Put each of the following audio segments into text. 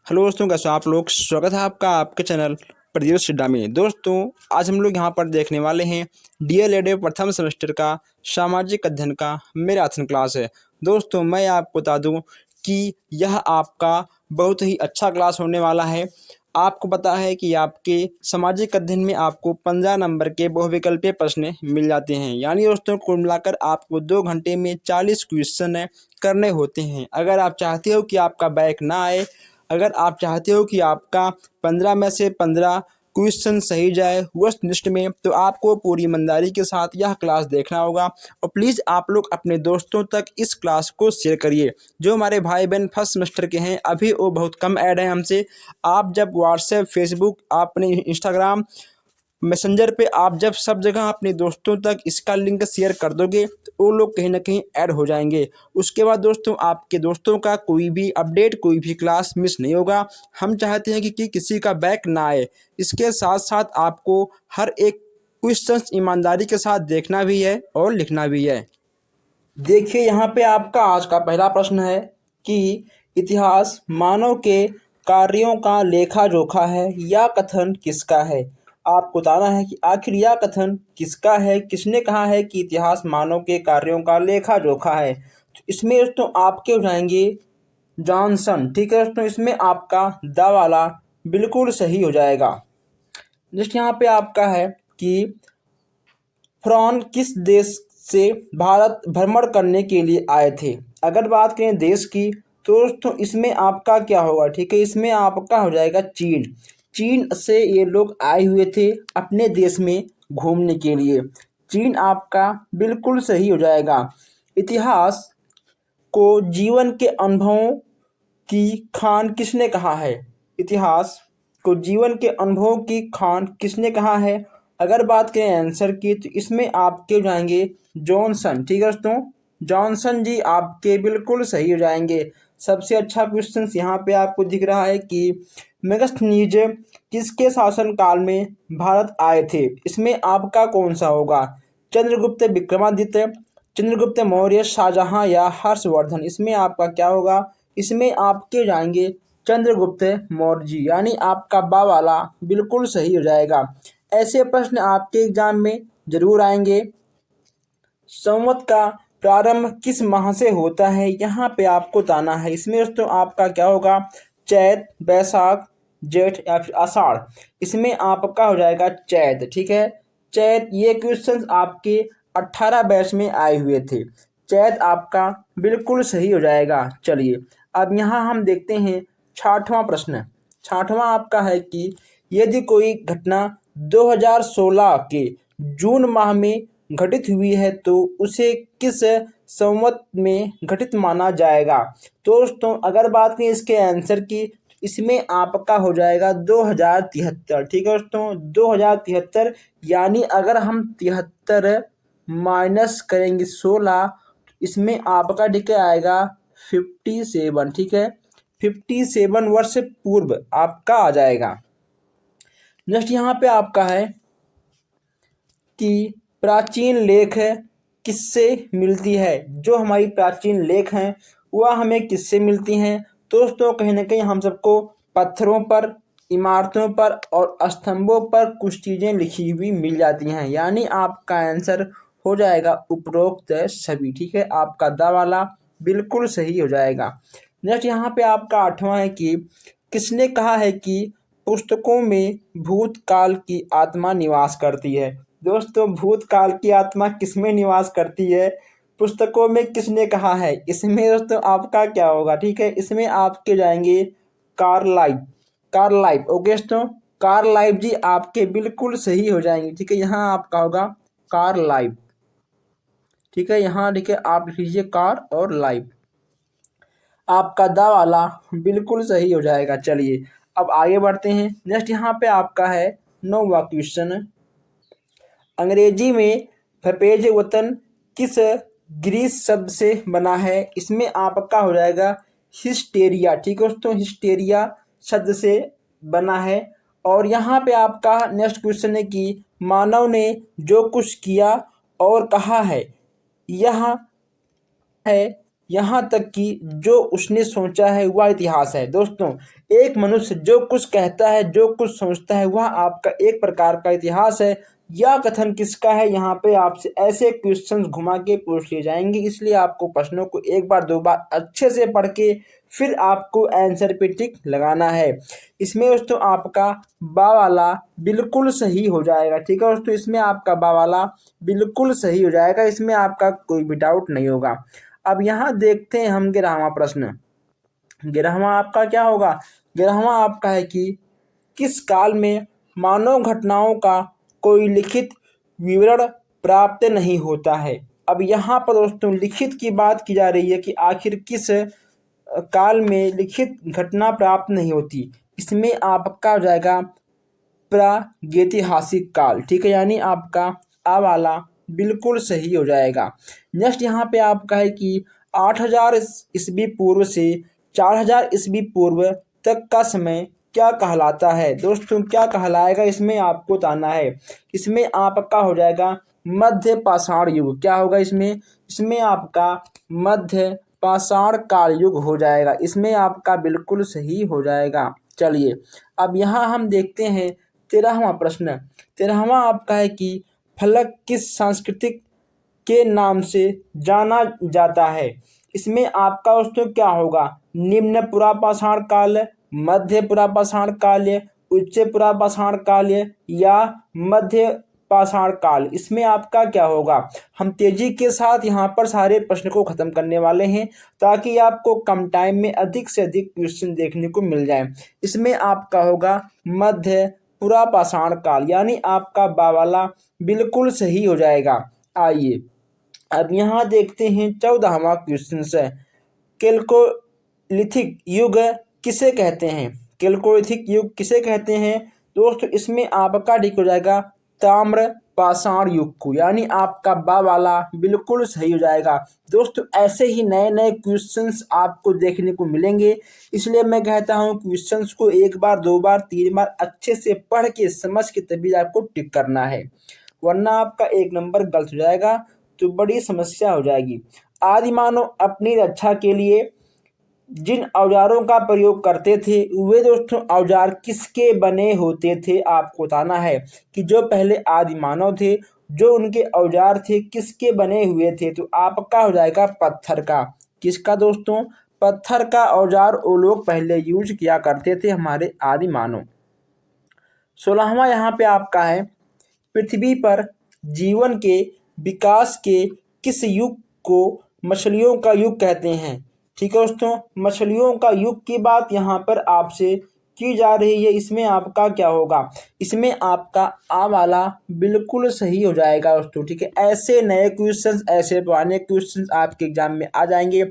Hello दोस्तों, कैसे हो आप लोग। स्वागत है आपका आपके चैनल प्रदीप सिड्डा में। दोस्तों, आज हम लोग यहाँ पर देखने वाले हैं डीएलएड प्रथम सेमेस्टर का सामाजिक अध्ययन का मैराथन क्लास है। दोस्तों, मैं आपको बता दूं कि यह आपका बहुत ही अच्छा क्लास होने वाला है। आपको पता है कि आपके सामाजिक अध्ययन में आपको 15 नंबर के बहुविकल्पीय प्रश्न मिल जाते हैं। यानी दोस्तों, कुल मिलाकर आपको 2 घंटे में 40 क्वेश्चन करने होते हैं। अगर आप चाहते हो कि आपका बैक ना आए, अगर आप चाहते हो कि आपका 15 में से 15 क्वेश्चन सही जाए उस लिस्ट में, तो आपको पूरी ईमानदारी के साथ यह क्लास देखना होगा। और प्लीज़ आप लोग अपने दोस्तों तक इस क्लास को शेयर करिए। जो हमारे भाई बहन फर्स्ट सेमेस्टर के हैं, अभी वो बहुत कम ऐड हैं हमसे। आप जब व्हाट्सएप, फेसबुक, अपने इंस्टाग्राम, मैसेंजर पे आप जब सब जगह अपने दोस्तों तक इसका लिंक शेयर कर दोगे, तो वो लोग कहीं ना कहीं ऐड हो जाएंगे। उसके बाद दोस्तों, आपके दोस्तों का कोई भी अपडेट, कोई भी क्लास मिस नहीं होगा। हम चाहते हैं कि किसी का बैक ना आए। इसके साथ साथ आपको हर एक क्वेश्चन ईमानदारी के साथ देखना भी है और लिखना भी है। देखिए, यहाँ पे आपका आज का पहला प्रश्न है कि इतिहास मानव के कार्यों का लेखा जोखा है, या कथन किसका है। आपको बताना है कि आखिर यह कथन किसका है, किसने कहा है कि इतिहास मानव के कार्यों का लेखा जोखा है। तो इसमें दोस्तों आपके हो जाएंगे जॉनसन। ठीक है दोस्तों, इसमें आपका द वाला बिल्कुल सही हो जाएगा। नेक्स्ट यहाँ पे आपका है कि फ्रॉन किस देश से भारत भ्रमण करने के लिए आए थे। अगर बात करें देश की, तो दोस्तों इसमें आपका क्या होगा, ठीक है, इसमें आपका हो जाएगा चीन। चीन से ये लोग आए हुए थे अपने देश में घूमने के लिए। चीन आपका बिल्कुल सही हो जाएगा। इतिहास को जीवन के अनुभवों की खान किसने कहा है। इतिहास को जीवन के अनुभवों की खान किसने कहा है। अगर बात करें आंसर की, तो इसमें आपके हो जाएंगे जॉनसन। ठीक है दोस्तों, जॉनसन जी आपके बिल्कुल सही हो जाएंगे। सबसे अच्छा क्वेश्चन यहाँ पे आपको दिख रहा है कि मेगस्थनीज किसके शासनकाल में भारत आए थे। इसमें आपका कौन सा होगा, चंद्रगुप्त विक्रमादित्य, चंद्रगुप्त मौर्य, शाहजहां या हर्षवर्धन। इसमें आपका क्या होगा, इसमें आपके जाएंगे चंद्रगुप्त मौर्य जी। यानी आपका बा वाला बिल्कुल सही हो जाएगा। ऐसे प्रश्न आपके एग्जाम में जरूर आएंगे। संवत का प्रारंभ किस माह से होता है, यहाँ पे आपको बताना है। इसमें दोस्तों आपका क्या होगा, चैत, बैसाख, जेठ या फिर आषाढ़। इसमें आपका हो जाएगा चैत। ठीक है, चैत। ये क्वेश्चंस आपके 18 बैच में आए हुए थे। चैत आपका बिल्कुल सही हो जाएगा। चलिए, अब यहाँ हम देखते हैं 60वां प्रश्न। 60वां आपका है कि यदि कोई घटना 2016 के जून माह में घटित हुई है, तो उसे किस संवत में घटित माना जाएगा। तो दोस्तों अगर बात करें इसके आंसर की, इसमें आपका हो जाएगा 2073। ठीक है दोस्तों, 2073। यानी अगर हम 73 माइनस करेंगे 16, इसमें आपका ठीक है आएगा 57। ठीक है, 57 वर्ष पूर्व आपका आ जाएगा। नेक्स्ट यहाँ पे आपका है कि प्राचीन लेख किससे मिलती है। जो हमारी प्राचीन लेख हैं वह हमें किससे मिलती हैं। दोस्तों कहीं ना कहीं हम सबको पत्थरों पर, इमारतों पर और स्तंभों पर कुछ चीज़ें लिखी हुई मिल जाती हैं। यानी आपका आंसर हो जाएगा उपरोक्त सभी। ठीक है, आपका दा वाला बिल्कुल सही हो जाएगा। नेक्स्ट यहाँ पे आपका 8वां है कि किसने कहा है कि पुस्तकों में भूतकाल की आत्मा निवास करती है। दोस्तों भूतकाल की आत्मा किसमें निवास करती है, पुस्तकों में किसने कहा है। इसमें दोस्तों आपका क्या होगा, ठीक है, इसमें आपके जाएंगे कार्लाइव। कार्लाइव, ओके दोस्तों, कार्लाइव जी आपके बिल्कुल सही हो जाएंगे। ठीक है, यहाँ आपका होगा कार्लाइव। ठीक है, यहाँ लिखे आप लिख लीजिए कार और लाइव। आपका दा वाला बिल्कुल सही हो जाएगा। चलिए अब आगे बढ़ते हैं। नेक्स्ट यहाँ पे आपका है 9वां क्वेश्चन। अंग्रेजी में भपेज वतन किस ग्रीस शब्द से बना है। इसमें आपका हो जाएगा हिस्टेरिया। ठीक है दोस्तों, हिस्टेरिया शब्द से बना है। और यहाँ पे आपका नेक्स्ट क्वेश्चन है कि मानव ने जो कुछ किया और कहा है, यह है यहाँ तक कि जो उसने सोचा है वह इतिहास है। दोस्तों, एक मनुष्य जो कुछ कहता है, जो कुछ सोचता है, वह आपका एक प्रकार का इतिहास है। यह कथन किसका है, यहाँ पे आपसे ऐसे क्वेश्चंस घुमा के पूछ लिए जाएंगे, इसलिए आपको प्रश्नों को एक बार दो बार अच्छे से पढ़ के फिर आपको आंसर पे टिक लगाना है। इसमें दोस्तों आपका बा वाला बिल्कुल सही हो जाएगा। ठीक है दोस्तों, इसमें आपका बा वाला बिल्कुल सही हो जाएगा, इसमें आपका कोई भी डाउट नहीं होगा। अब यहाँ देखते हैं हम 11वां प्रश्न। 11वां आपका क्या होगा? 11वां आपका है कि किस काल में मानव घटनाओं का कोई लिखित विवरण प्राप्त नहीं होता है। अब यहाँ पर दोस्तों लिखित की बात की जा रही है कि आखिर किस काल में लिखित घटना प्राप्त नहीं होती। इसमें आपका हो जाएगा प्रागैतिहासिक काल। ठीक है, यानी आपका आ वाला बिल्कुल सही हो जाएगा। नेक्स्ट यहाँ पे आपका है कि 8000 ईस्वी पूर्व से 4000 ईस्वी पूर्व तक का समय क्या कहलाता है। दोस्तों क्या कहलाएगा, इसमें आपको बताना है। इसमें आपका हो जाएगा मध्य पाषाण युग। क्या होगा इसमें? इसमें आपका मध्य पाषाण काल युग हो जाएगा। इसमें आपका बिल्कुल सही हो जाएगा। चलिए अब यहाँ हम देखते हैं 13वां प्रश्न। 13वां आपका है कि फलक किस सांस्कृतिक के नाम से जाना जाता है। इसमें आपका दोस्तों क्या होगा? निम्न पुरापाषाण काल, मध्य पुरापाषाण काल, उच्च पुरापाषाण काल या मध्य पाषाण काल। इसमें आपका क्या होगा? हम तेजी के साथ यहाँ पर सारे प्रश्न को खत्म करने वाले हैं ताकि आपको कम टाइम में अधिक से अधिक क्वेश्चन देखने को मिल जाए। इसमें आपका होगा मध्य पुरापाषाण काल, यानी आपका बा वाला बिल्कुल सही हो जाएगा। आइए अब यहाँ देखते हैं 14वां क्वेश्चन है। कैल्कोलिथिक युग किसे कहते हैं? कैल्कोलिथिक युग किसे कहते हैं दोस्तों? इसमें आपका ठीक हो जाएगा ताम्र पाषाण युग को, यानी आपका बा वाला बिल्कुल सही हो जाएगा। दोस्तों ऐसे ही नए नए क्वेश्चंस आपको देखने को मिलेंगे, इसलिए मैं कहता हूँ क्वेश्चंस को एक बार दो बार तीन बार अच्छे से पढ़ के समझ के तभी आपको टिक करना है, वरना आपका एक नंबर गलत हो जाएगा तो बड़ी समस्या हो जाएगी। आदि मानव अपनी रक्षा के लिए जिन औजारों का प्रयोग करते थे वे दोस्तों औजार किसके बने होते थे, आपको बताना है कि जो पहले आदि मानव थे जो उनके औजार थे किसके बने हुए थे। तो आपका हो जाएगा पत्थर का। किसका दोस्तों? पत्थर का औजार वो लोग पहले यूज किया करते थे, हमारे आदि मानव। 16वां यहाँ पे आपका है पृथ्वी पर जीवन के विकास के किस युग को मछलियों का युग कहते हैं। ठीक है दोस्तों, मछलियों का युग की बात यहाँ पर आपसे की जा रही है। इसमें आपका क्या होगा? इसमें आपका आ वाला बिल्कुल सही हो जाएगा दोस्तों। ठीक है, ऐसे नए क्वेश्चंस ऐसे पुराने क्वेश्चंस आपके एग्जाम में आ जाएंगे,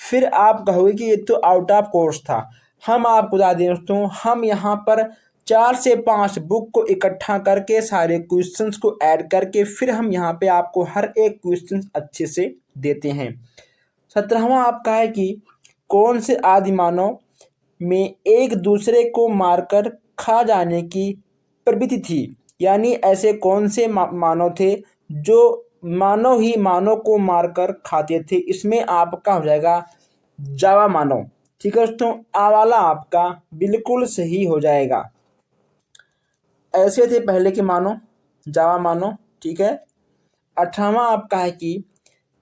फिर आप कहोगे कि ये तो आउट ऑफ कोर्स था। हम आपको बता दें दोस्तों, हम यहाँ पर 4 से 5 बुक को इकट्ठा करके सारे क्वेश्चंस को ऐड करके फिर हम यहाँ पे आपको हर एक क्वेश्चन अच्छे से देते हैं। 17वां आपका है कि कौन से आदि मानव में एक दूसरे को मारकर खा जाने की प्रवृत्ति थी, यानी ऐसे कौन से मानव थे जो मानव ही मानव को मारकर खाते थे। इसमें आपका हो जाएगा जावा मानव। ठीक है दोस्तों, आ वाला आपका बिल्कुल सही हो जाएगा। ऐसे थे पहले के मानव, जावा मानव। ठीक है, 18वां आपका है कि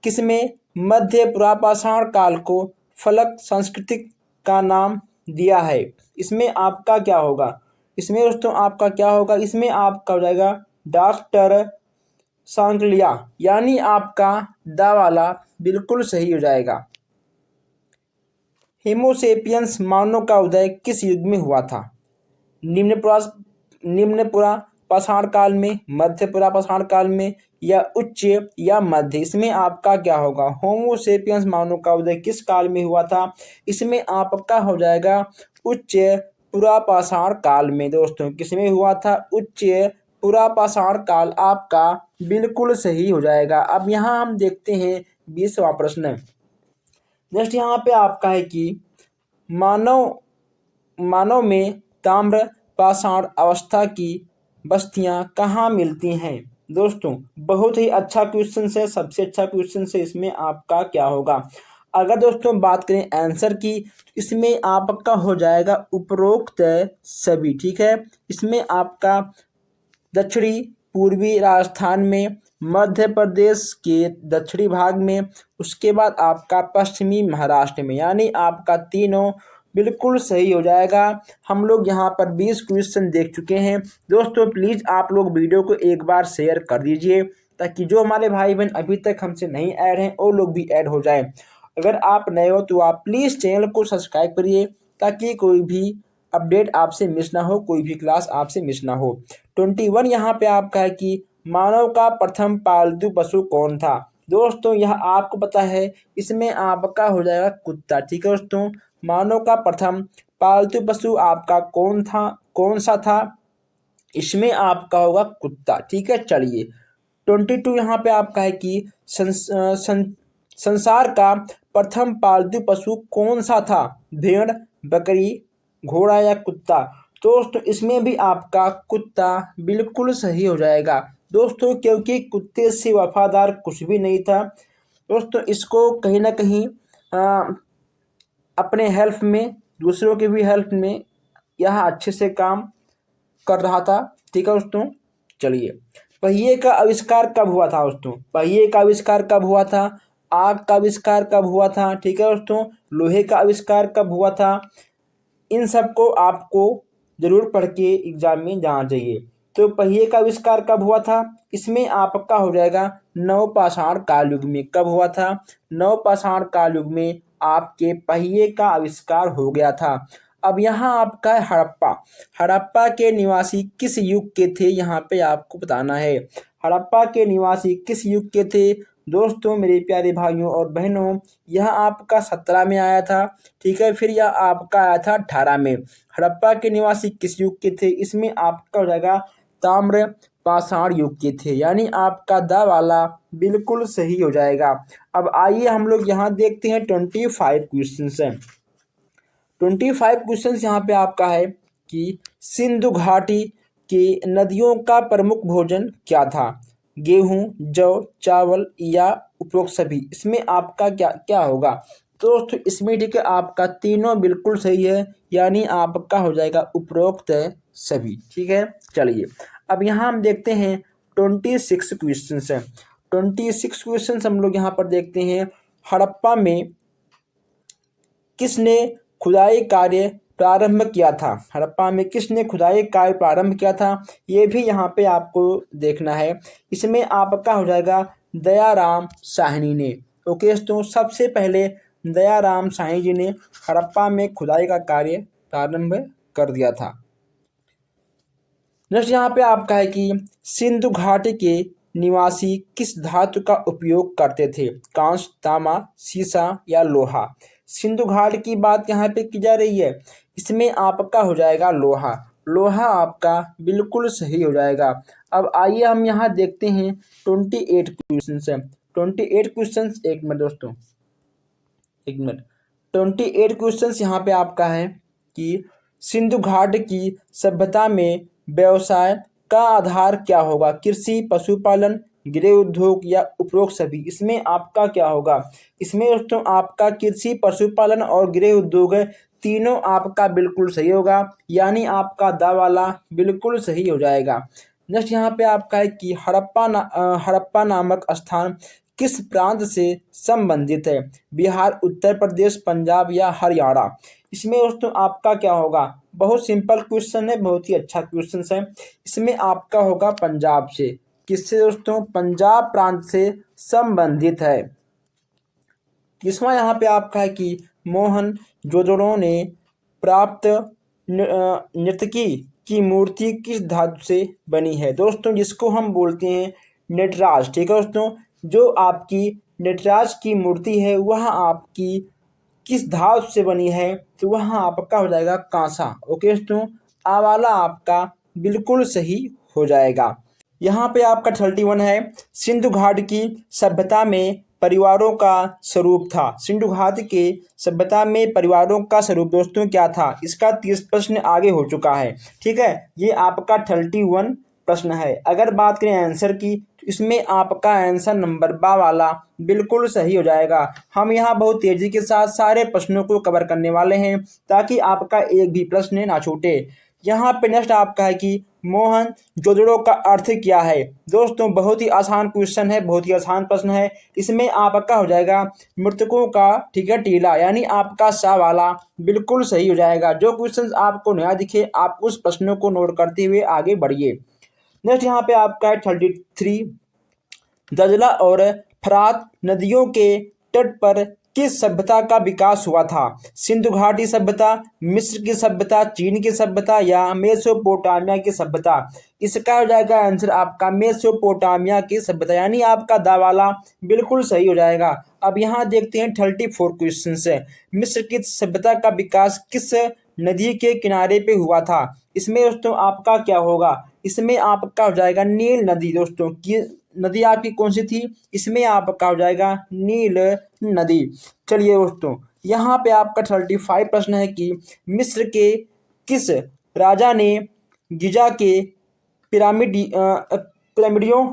किसमें मध्य पुरापाषाण काल को फलक सांस्कृतिक का नाम दिया है। इसमें आपका क्या होगा? इसमें दोस्तों आपका क्या होगा? इसमें आपका हो जाएगा डॉक्टर सांकलिया, यानी आपका दा वाला बिल्कुल सही हो जाएगा। होमोसेपियंस मानव का उदय किस युग में हुआ था? निम्न पुरापाषाण काल में, मध्य पुरापाषाण काल में या उच्च या मध्य। इसमें आपका क्या होगा? होमोसेपियंस मानव का उदय किस काल में हुआ था? इसमें आपका हो जाएगा उच्च पुरापाषाण काल में। दोस्तों किसमें हुआ था? उच्च पुरापाषाण काल आपका बिल्कुल सही हो जाएगा। अब यहाँ हम देखते हैं 20वां प्रश्न। नेक्स्ट यहाँ पे आपका है कि मानव में ताम्र पाषाण अवस्था की बस्तियां कहाँ मिलती हैं। दोस्तों बहुत ही अच्छा क्वेश्चन है, सबसे अच्छा क्वेश्चन है। इसमें आपका क्या होगा? अगर दोस्तों बात करें आंसर की, तो इसमें आपका हो जाएगा उपरोक्त सभी। ठीक है, इसमें आपका दक्षिणी पूर्वी राजस्थान में, मध्य प्रदेश के दक्षिणी भाग में, उसके बाद आपका पश्चिमी महाराष्ट्र में, यानी आपका तीनों बिल्कुल सही हो जाएगा। हम लोग यहाँ पर 20 क्वेश्चन देख चुके हैं। दोस्तों प्लीज़ आप लोग वीडियो को एक बार शेयर कर दीजिए, ताकि जो हमारे भाई बहन अभी तक हमसे नहीं ऐड हैं वो लोग भी ऐड हो जाएं। अगर आप नए हो तो आप प्लीज़ चैनल को सब्सक्राइब करिए, ताकि कोई भी अपडेट आपसे मिस ना हो, कोई भी क्लास आपसे मिस ना हो। 21 यहाँ पे आपका है कि मानव का प्रथम पालतू पशु कौन था। दोस्तों यह आपको पता है, इसमें आपका हो जाएगा कुत्ता। ठीक है दोस्तों, मानव का प्रथम पालतू पशु आपका कौन सा था, इसमें आपका होगा कुत्ता। ठीक है, चलिए 22 यहाँ पे आपका है कि संसार का प्रथम पालतू पशु कौन सा था, भेड़, बकरी, घोड़ा या कुत्ता। दोस्तों इसमें भी आपका कुत्ता बिल्कुल सही हो जाएगा दोस्तों, क्योंकि कुत्ते से वफादार कुछ भी नहीं था। दोस्तों इसको कहीं ना कहीं अपने हेल्प में, दूसरों की भी हेल्प में यह अच्छे से काम कर रहा था। ठीक है दोस्तों, चलिए पहिए का आविष्कार कब हुआ था। दोस्तों पहिए का आविष्कार कब हुआ था, आग का आविष्कार कब हुआ था, ठीक है दोस्तों, लोहे का आविष्कार कब हुआ था, इन सब को आपको जरूर पढ़ के एग्जाम में जाना चाहिए। तो पहिए का आविष्कार कब हुआ था, इसमें आपका हो जाएगा नवपाषाण काल युग में। कब हुआ था, नवपाषाण काल युग में आपके पहिए का आविष्कार हो गया था। अब यहाँ आपका है हड़प्पा। हड़प्पा के निवासी किस युग के थे, यहाँ पे आपको बताना है। हड़प्पा के निवासी किस युग के थे दोस्तों मेरे प्यारे भाइयों और बहनों, यह आपका 17 में आया था। ठीक है, फिर यह आपका आया था 18 में। हड़प्पा के निवासी किस युग के थे, इसमें आपका हो जाएगा ताम्र पाषाण युग के थे, यानी आपका दा वाला बिल्कुल सही हो जाएगा। अब आइए हम लोग यहाँ देखते हैं 25 क्वेश्चन है। 25 क्वेश्चन यहाँ पे आपका है कि सिंधु घाटी के नदियों का प्रमुख भोजन क्या था, गेहूं, जौ, चावल या उपरोक्त सभी। इसमें आपका क्या क्या होगा। तो दोस्तों इसमें ठीक है आपका तीनों बिल्कुल सही है, यानी आपका हो जाएगा उपरोक्त सभी। ठीक है, चलिए अब यहाँ हम देखते हैं 26 क्वेश्चन है। 26 क्वेश्चन हम लोग यहाँ पर देखते हैं। हड़प्पा में किसने खुदाई कार्य प्रारंभ किया था, हड़प्पा में किसने खुदाई कार्य प्रारंभ किया था, ये भी यहाँ पे आपको देखना है। इसमें आपका हो जाएगा दयाराम साहनी ने। ओके दोस्तों, सबसे पहले दयाराम साहनी जी ने हड़प्पा में खुदाई का कार्य प्रारंभ कर दिया था। नेक्स्ट यहाँ पे आपका है कि सिंधु घाटी के निवासी किस धातु का उपयोग करते थे, कांस्य, तांबा, सीसा या लोहा। सिंधु घाट की बात यहाँ पे की जा रही है, इसमें आपका हो जाएगा लोहा। लोहा आपका बिल्कुल सही हो जाएगा। अब आइए हम यहाँ देखते हैं 28 क्वेश्चन है। 28 क्वेश्चन, एक मिनट दोस्तों, एक मिनट। 28 क्वेश्चन यहाँ पे आपका है कि सिंधु घाट की सभ्यता में व्यवसाय का आधार क्या होगा, कृषि, पशुपालन, गृह उद्योग या उपरोक्त सभी। इसमें आपका क्या होगा, इसमें दोस्तों आपका कृषि, पशुपालन और गृह उद्योग है, तीनों आपका बिल्कुल सही होगा, यानी आपका दा वाला बिल्कुल सही हो जाएगा। नेक्स्ट यहाँ पे आपका है कि हड़प्पा नामक स्थान किस प्रांत से संबंधित है, बिहार, उत्तर प्रदेश, पंजाब या हरियाणा। इसमें दोस्तों आपका क्या होगा, बहुत सिंपल क्वेश्चन है, बहुत ही अच्छा क्वेश्चन है। इसमें आपका होगा पंजाब से। किससे दोस्तों, पंजाब प्रांत से संबंधित है। तीसवा यहाँ पे आपका है कि मोहन जोदड़ो ने प्राप्त नर्तकी की मूर्ति किस धातु से बनी है दोस्तों, जिसको हम बोलते हैं नटराज। ठीक है दोस्तों, जो आपकी नटराज की मूर्ति है वह आपकी किस धातु से बनी है, तो वह आपका हो जाएगा कांसा। ओके दोस्तों, आ वाला आपका बिल्कुल सही हो जाएगा। यहाँ पे आपका 31 है, सिंधु घाट की सभ्यता में परिवारों का स्वरूप था। सिंधु घाट के सभ्यता में परिवारों का स्वरूप दोस्तों क्या था, इसका 30 प्रश्न आगे हो चुका है। ठीक है, ये आपका 31 प्रश्न है। अगर बात करें आंसर की, इसमें आपका आंसर नंबर बा वाला बिल्कुल सही हो जाएगा। हम यहाँ बहुत तेजी के साथ सारे प्रश्नों को कवर करने वाले हैं ताकि आपका एक भी प्रश्न ना छूटे। यहाँ पे नेक्स्ट आपका है कि मोहनजोदड़ो का अर्थ क्या है। दोस्तों बहुत ही आसान क्वेश्चन है, बहुत ही आसान प्रश्न है। इसमें आपका हो जाएगा मृतकों का, ठीक है, टीला, यानी आपका सा वाला बिल्कुल सही हो जाएगा। जो क्वेश्चन आपको नया दिखे आप उस प्रश्नों को नोट करते हुए आगे बढ़िए। नेक्स्ट यहाँ पे आपका है 33, दजला और फरात नदियों के तट पर किस सभ्यता का विकास हुआ था। सिंधु घाटी सभ्यता, मिस्र की सभ्यता, चीन की सभ्यता या मेसोपोटामिया की सभ्यता। इसका हो जाएगा आंसर आपका मेसोपोटामिया की सभ्यता, यानी आपका दावाला बिल्कुल सही हो जाएगा। अब यहाँ देखते हैं 34 क्वेश्चन से। मिस्र की सभ्यता का विकास किस नदी के किनारे पे हुआ था। इसमें दोस्तों आपका क्या होगा, इसमें आपका हो जाएगा नील नदी। दोस्तों की नदी आपकी कौन सी थी, इसमें आपका हो जाएगा नील नदी। चलिए दोस्तों यहाँ पे आपका 35 प्रश्न है कि मिस्र के किस राजा ने गिजा के पिरामिडों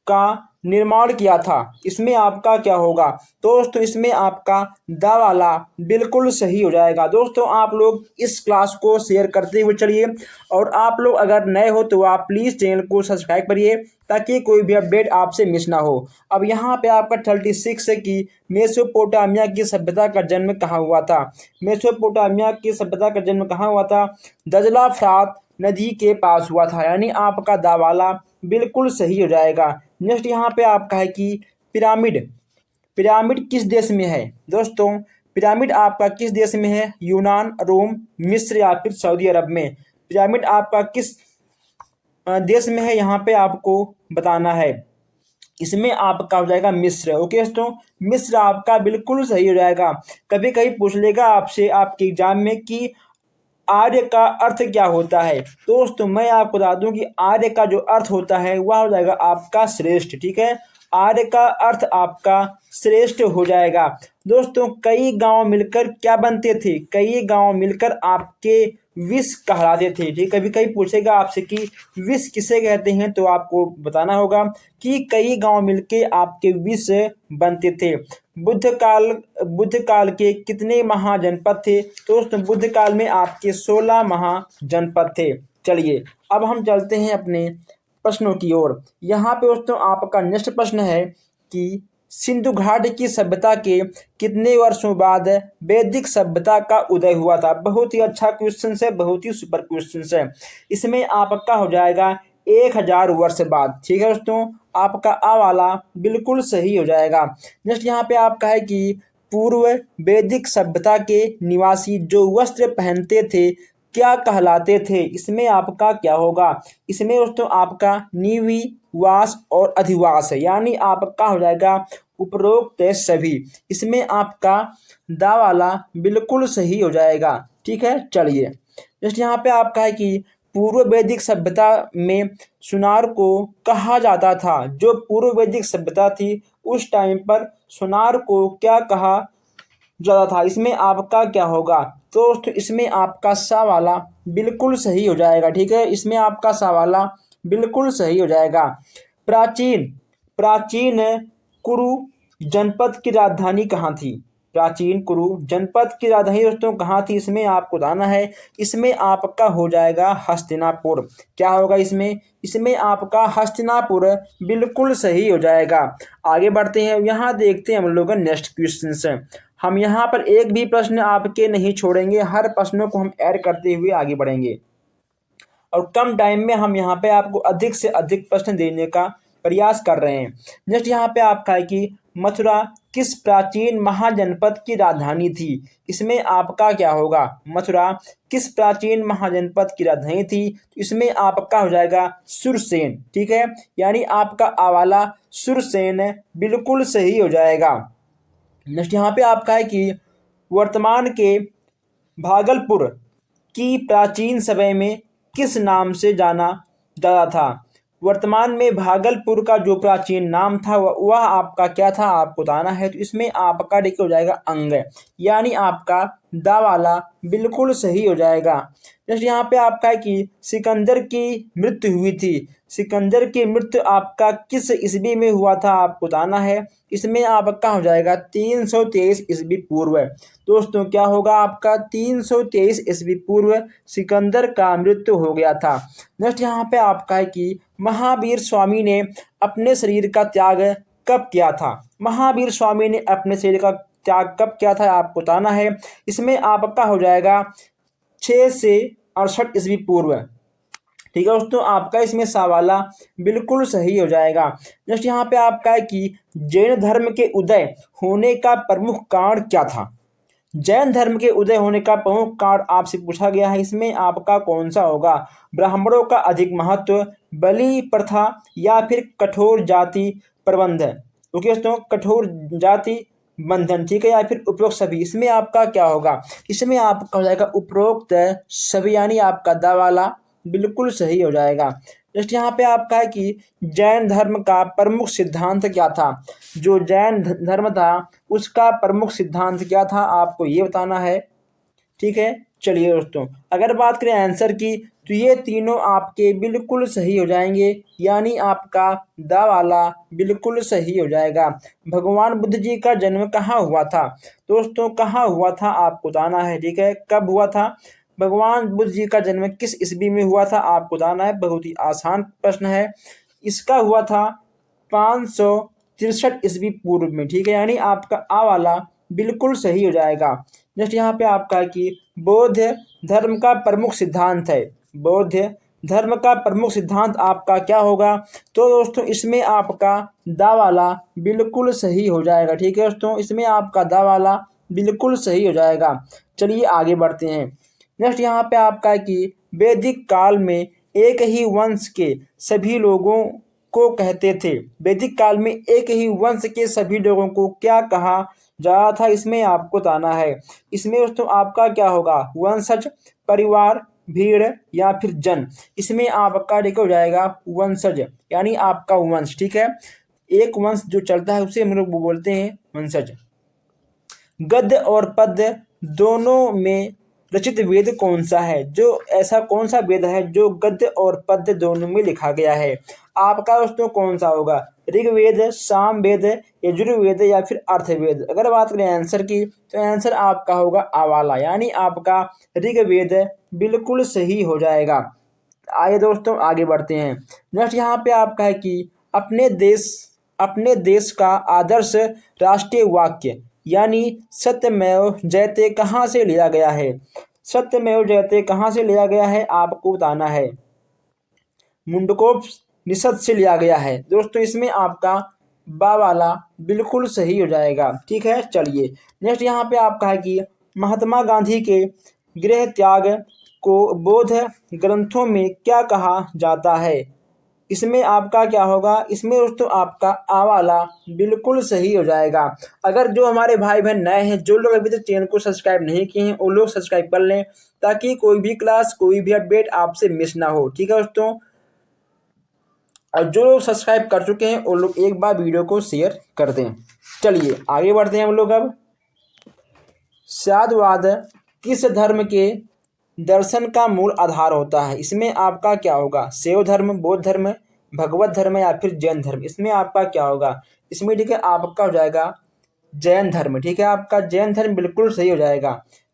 का निर्माण किया था। इसमें आपका क्या होगा, दोस्तों इसमें आपका दा वाला बिल्कुल सही हो जाएगा। दोस्तों आप लोग इस क्लास को शेयर करते हुए चलिए, और आप लोग अगर नए हो तो आप प्लीज़ चैनल को सब्सक्राइब करिए ताकि कोई भी अपडेट आपसे मिस ना हो। अब यहाँ पे आपका 36 है कि मेसोपोटामिया की सभ्यता का जन्म कहाँ हुआ था। मेसोपोटामिया की सभ्यता का जन्म कहाँ हुआ था, दजला फ्रात नदी के पास हुआ था, यानी आपका दावाला बिल्कुल सही हो जाएगा। नेक्स्ट यहाँ पे आपका है कि पिरामिड पिरामिड किस देश में है। दोस्तों पिरामिड आपका किस देश में है, यूनान, रोम, मिस्र या फिर सऊदी अरब में। पिरामिड आपका किस देश में है, यहाँ पे आपको बताना है। इसमें आपका हो जाएगा मिस्र। ओके दोस्तों मिस्र आपका बिल्कुल सही हो जाएगा। कभी कभी पूछ लेगा आपसे आपके एग्जाम में कि आर्य का अर्थ क्या होता है। दोस्तों मैं आपको बता दूं कि आर्य का जो अर्थ होता है वह हो जाएगा आपका श्रेष्ठ, ठीक है। आर्य का अर्थ आपका श्रेष्ठ हो जाएगा। दोस्तों कई गांव मिलकर क्या बनते थे, कई गांव मिलकर आपके विष कहलाते थे। ठीक, कभी कभी पूछेगा आपसे कि विष किसे कहते हैं, तो आपको बताना होगा कि कई गांव मिलके आपके विष बनते थे। बुद्ध काल के कितने महाजनपद थे। दोस्तों बुद्ध काल में आपके 16 महाजनपद थे। चलिए अब हम चलते हैं अपने प्रश्नों की ओर। यहाँ पे दोस्तों आपका नेक्स्ट प्रश्न है कि सिंधु घाटी की सभ्यता के कितने वर्षों बाद वैदिक सभ्यता का उदय हुआ था। बहुत ही अच्छा क्वेश्चन है, बहुत ही सुपर क्वेश्चन है। इसमें आपका हो जाएगा 1000 वर्ष बाद। ठीक है दोस्तों आपका आ वाला बिल्कुल सही हो जाएगा। नेक्स्ट यहाँ पे आपका है कि पूर्व वैदिक सभ्यता के निवासी जो वस्त्र पहनते थे क्या कहलाते थे। इसमें आपका क्या होगा, इसमें दोस्तों आपका निविवास और अधिवास है, यानी आपका हो जाएगा उपरोक्त सभी। इसमें आपका दा वाला बिल्कुल सही हो जाएगा। ठीक है चलिए नेक्स्ट यहाँ पे आपका है कि पूर्व वैदिक सभ्यता में सुनार को कहा जाता था। जो पूर्व वैदिक सभ्यता थी उस टाइम पर सुनार को क्या कहा जाता था। इसमें आपका क्या होगा, तो दोस्तों इसमें आपका सा वाला बिल्कुल सही हो जाएगा। ठीक है इसमें आपका सा वाला बिल्कुल सही हो जाएगा। प्राचीन प्राचीन कुरु जनपद की राजधानी कहाँ थी। प्राचीन कुरु जनपद की राजधानी दोस्तों कहाँ थी, इसमें आपको बताना है। इसमें आपका हो जाएगा हस्तिनापुर। क्या होगा इसमें, इसमें आपका हस्तिनापुर बिल्कुल सही हो जाएगा। आगे बढ़ते हैं, यहाँ देखते हैं हम लोग नेक्स्ट क्वेश्चन से। हम यहाँ पर एक भी प्रश्न आपके नहीं छोड़ेंगे, हर प्रश्नों को हम ऐड करते हुए आगे बढ़ेंगे और कम टाइम में हम यहाँ पे आपको अधिक से अधिक प्रश्न देने का प्रयास कर रहे हैं। नेक्स्ट यहाँ पे आपका है कि मथुरा किस प्राचीन महाजनपद की राजधानी थी। इसमें आपका क्या होगा, मथुरा किस प्राचीन महाजनपद की राजधानी थी। इसमें आपका हो जाएगा सुरसेन। ठीक है यानी आपका आवाला सुरसेन बिल्कुल सही हो जाएगा। नेक्स्ट यहाँ पे आपका है कि वर्तमान के भागलपुर की प्राचीन समय में किस नाम से जाना जाता था। वर्तमान में भागलपुर का जो प्राचीन नाम था वह आपका क्या था आपको बताना है। तो इसमें आपका देखिए हो जाएगा अंग, यानी आपका दा वाला बिल्कुल सही हो जाएगा। जैसे यहाँ पे आपका है कि सिकंदर की मृत्यु हुई थी। सिकंदर की मृत्यु आपका किस ईस्वी में हुआ था आपको बताना है। इसमें आपका हो जाएगा 323 ईस्वी पूर्व। दोस्तों क्या होगा आपका 323 ईस्वी पूर्व सिकंदर का मृत्यु हो गया था। नेक्स्ट यहाँ पे आपका है कि महावीर स्वामी ने अपने शरीर का त्याग कब किया था। महावीर स्वामी ने अपने शरीर का त्याग कब किया था आपको बताना है। इसमें आपका हो जाएगा 6 से 68 ईस्वी पूर्व। ठीक है दोस्तों, आपका इसमें सवाला बिल्कुल सही हो जाएगा। नेक्स्ट यहाँ पे आपका है कि जैन धर्म के उदय होने का प्रमुख कारण क्या था। जैन धर्म के उदय होने का प्रमुख कारण आपसे पूछा गया है। इसमें आपका कौन सा होगा। ब्राह्मणों का अधिक महत्व, बलि प्रथा, या फिर कठोर जाति प्रबंध। ओके दोस्तों, कठोर जाति बंधन, ठीक है, या फिर उपरोक्त सभी। इसमें आपका क्या होगा। इसमें आपका हो जाएगा उपरोक्त सभी, यानी आपका दा वाला बिल्कुल सही हो जाएगा। जस्ट यहाँ पे आपका है कि जैन धर्म का प्रमुख सिद्धांत क्या था। जो जैन धर्म था उसका प्रमुख सिद्धांत क्या था आपको ये बताना है। ठीक है, चलिए दोस्तों, अगर बात करें आंसर की तो ये तीनों आपके बिल्कुल सही हो जाएंगे, यानी आपका दा वाला बिल्कुल सही हो जाएगा। भगवान बुद्ध जी का जन्म कहाँ हुआ था। दोस्तों कहाँ हुआ था आपको बताना है। ठीक है, कब हुआ था। भगवान बुद्ध जी का जन्म किस ईस्वी में हुआ था आपको बताना है। बहुत ही आसान प्रश्न है। इसका हुआ था 563 ईस्वी पूर्व में। ठीक है, यानी आपका आ वाला बिल्कुल सही हो जाएगा। नेक्स्ट यहाँ पे आपका है कि बौद्ध धर्म का प्रमुख सिद्धांत है। बौद्ध धर्म का प्रमुख सिद्धांत आपका क्या होगा। तो दोस्तों इसमें आपका दा वाला बिल्कुल सही हो जाएगा। ठीक है दोस्तों, इसमें आपका दा वाला बिल्कुल सही हो जाएगा। चलिए आगे बढ़ते हैं। नेक्स्ट यहाँ पे आपका है कि वैदिक काल में एक ही वंश के सभी लोगों को कहते थे। वैदिक काल में एक ही वंश के सभी लोगों को क्या कहा जा था। इसमें आपको बताना है। इसमें दोस्तों आपका क्या होगा। वंशज, परिवार, भीड़, या फिर जन। इसमें आपका देखो हो जाएगा वंशज, यानी आपका वंश। ठीक है, एक वंश जो चलता है उसे हम लोग बोलते हैं वंशज। गद्य और पद्य दोनों में रचित वेद कौन सा है। जो ऐसा कौन सा वेद है जो गद्य और पद्य दोनों में लिखा गया है। आपका दोस्तों कौन सा होगा। ऋग्वेद, सामवेद, यजुर्वेद, या फिर अर्थवेद। अगर बात करें आंसर की तो आंसर आपका होगा आवाला, यानी आपका ऋग्वेद बिल्कुल सही हो जाएगा। आइए दोस्तों आगे बढ़ते हैं। नेक्स्ट यहाँ पे आपका है कि अपने देश का आदर्श राष्ट्रीय वाक्य यानी सत्यमेव जयते कहाँ से लिया गया है। सत्यमेव जयते कहाँ से लिया गया है आपको बताना है। मुंडकोपनिषद से लिया गया है। दोस्तों इसमें आपका बा वाला बिल्कुल सही हो जाएगा। ठीक है, चलिए नेक्स्ट यहाँ पे आपका है कि महात्मा गांधी के गृह त्याग को बौद्ध ग्रंथों में क्या कहा जाता है। इसमें आपका क्या होगा। इसमें दोस्तों आपका आ वाला बिल्कुल सही हो जाएगा। अगर जो हमारे भाई बहन नए हैं, जो लोग अभी तक चैनल को सब्सक्राइब नहीं किए हैं, वो लोग सब्सक्राइब कर लें ताकि कोई भी क्लास कोई भी अपडेट आपसे मिस ना हो। ठीक है दोस्तों, और जो लोग सब्सक्राइब कर चुके हैं वो लोग एक बार वीडियो को शेयर कर दें। चलिए आगे बढ़ते हैं हम लोग। अब साध्यवाद किस धर्म के दर्शन का मूल आधार होता है। इसमें आपका क्या होगा। शैव धर्म, बौद्ध धर्म, भगवत धर्म, या फिर जैन धर्म। इसमें आपका क्या होगा। इसमें ठीक है आपका हो जाएगा जैन धर्म। ठीक है, आपका जैन धर्म बिल्कुल सही हो जाएगा।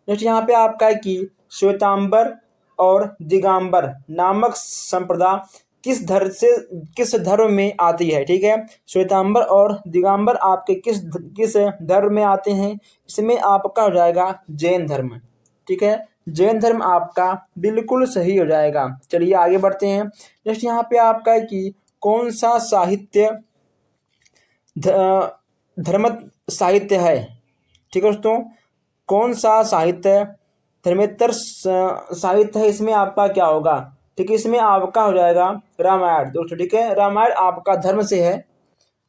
नेक्स्ट यहाँ पे आपका है कि श्वेतांबर और दिगंबर नामक संप्रदाय किस धर्म में आती है। ठीक है, श्वेतांबर और दिगंबर आपके किस धर्म में आते हैं। इसमें आपका हो जाएगा जैन धर्म। ठीक है, जैन धर्म आपका बिल्कुल सही हो जाएगा। चलिए आगे बढ़ते हैं। नेक्स्ट यहाँ पे आपका है कि कौन सा साहित्य धर्म साहित्य है। ठीक है दोस्तों, कौन सा साहित्य धर्मेतर साहित्य है। इसमें आपका क्या होगा। ठीक है, इसमें आपका हो जाएगा रामायण दोस्तों। ठीक है, रामायण आपका धर्म से है।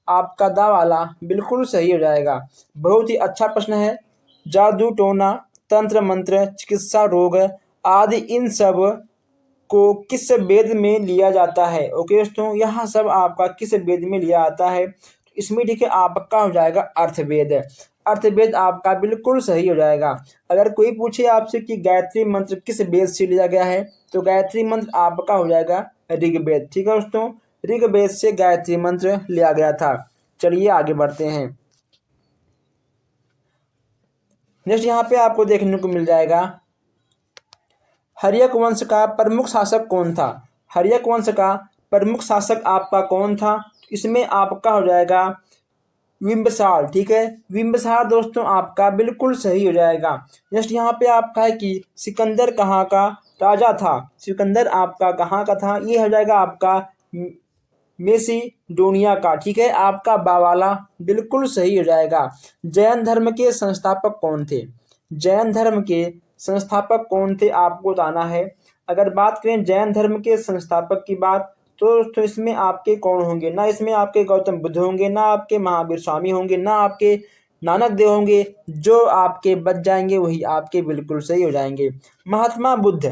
आपका दा वाला बिल्कुल सही हो जाएगा। बहुत ही अच्छा प्रश्न है। जादू टोना, तंत्र मंत्र, चिकित्सा रोग आदि इन सब को किस वेद में लिया जाता है। ओके दोस्तों, यहाँ सब आपका किस वेद में लिया जाता है। इसमें ठीक है आपका हो जाएगा अर्थवेद। अर्थवेद आपका बिल्कुल सही हो जाएगा। अगर कोई पूछे आपसे कि गायत्री मंत्र किस वेद से लिया गया है, तो गायत्री मंत्र आपका हो जाएगा ऋग्वेद। ठीक है दोस्तों, ऋग्वेद से गायत्री मंत्र लिया गया था। चलिए आगे बढ़ते हैं। नेक्स्ट यहाँ पे आपको देखने को मिल जाएगा, हर्यक वंश का प्रमुख शासक कौन था। हर्यक वंश का प्रमुख शासक आपका कौन था, इसमें आपका हो जाएगा बिंबिसार। ठीक है, बिंबिसार दोस्तों आपका बिल्कुल सही हो जाएगा। नेक्स्ट यहाँ पे आपका है कि सिकंदर कहाँ का राजा था। सिकंदर आपका कहाँ का था, ये हो जाएगा आपका मेसिडोनिया का। ठीक है, आपका बावाला बिल्कुल सही हो जाएगा। जैन धर्म के संस्थापक कौन थे। जैन धर्म के संस्थापक कौन थे आपको बताना है। अगर बात करें जैन धर्म के संस्थापक की बात, तो इसमें आपके कौन होंगे, ना इसमें आपके गौतम बुद्ध होंगे, ना आपके महावीर स्वामी होंगे, ना आपके नानक देव होंगे। जो आपके बच जाएंगे वही आपके बिल्कुल सही हो जाएंगे। महात्मा बुद्ध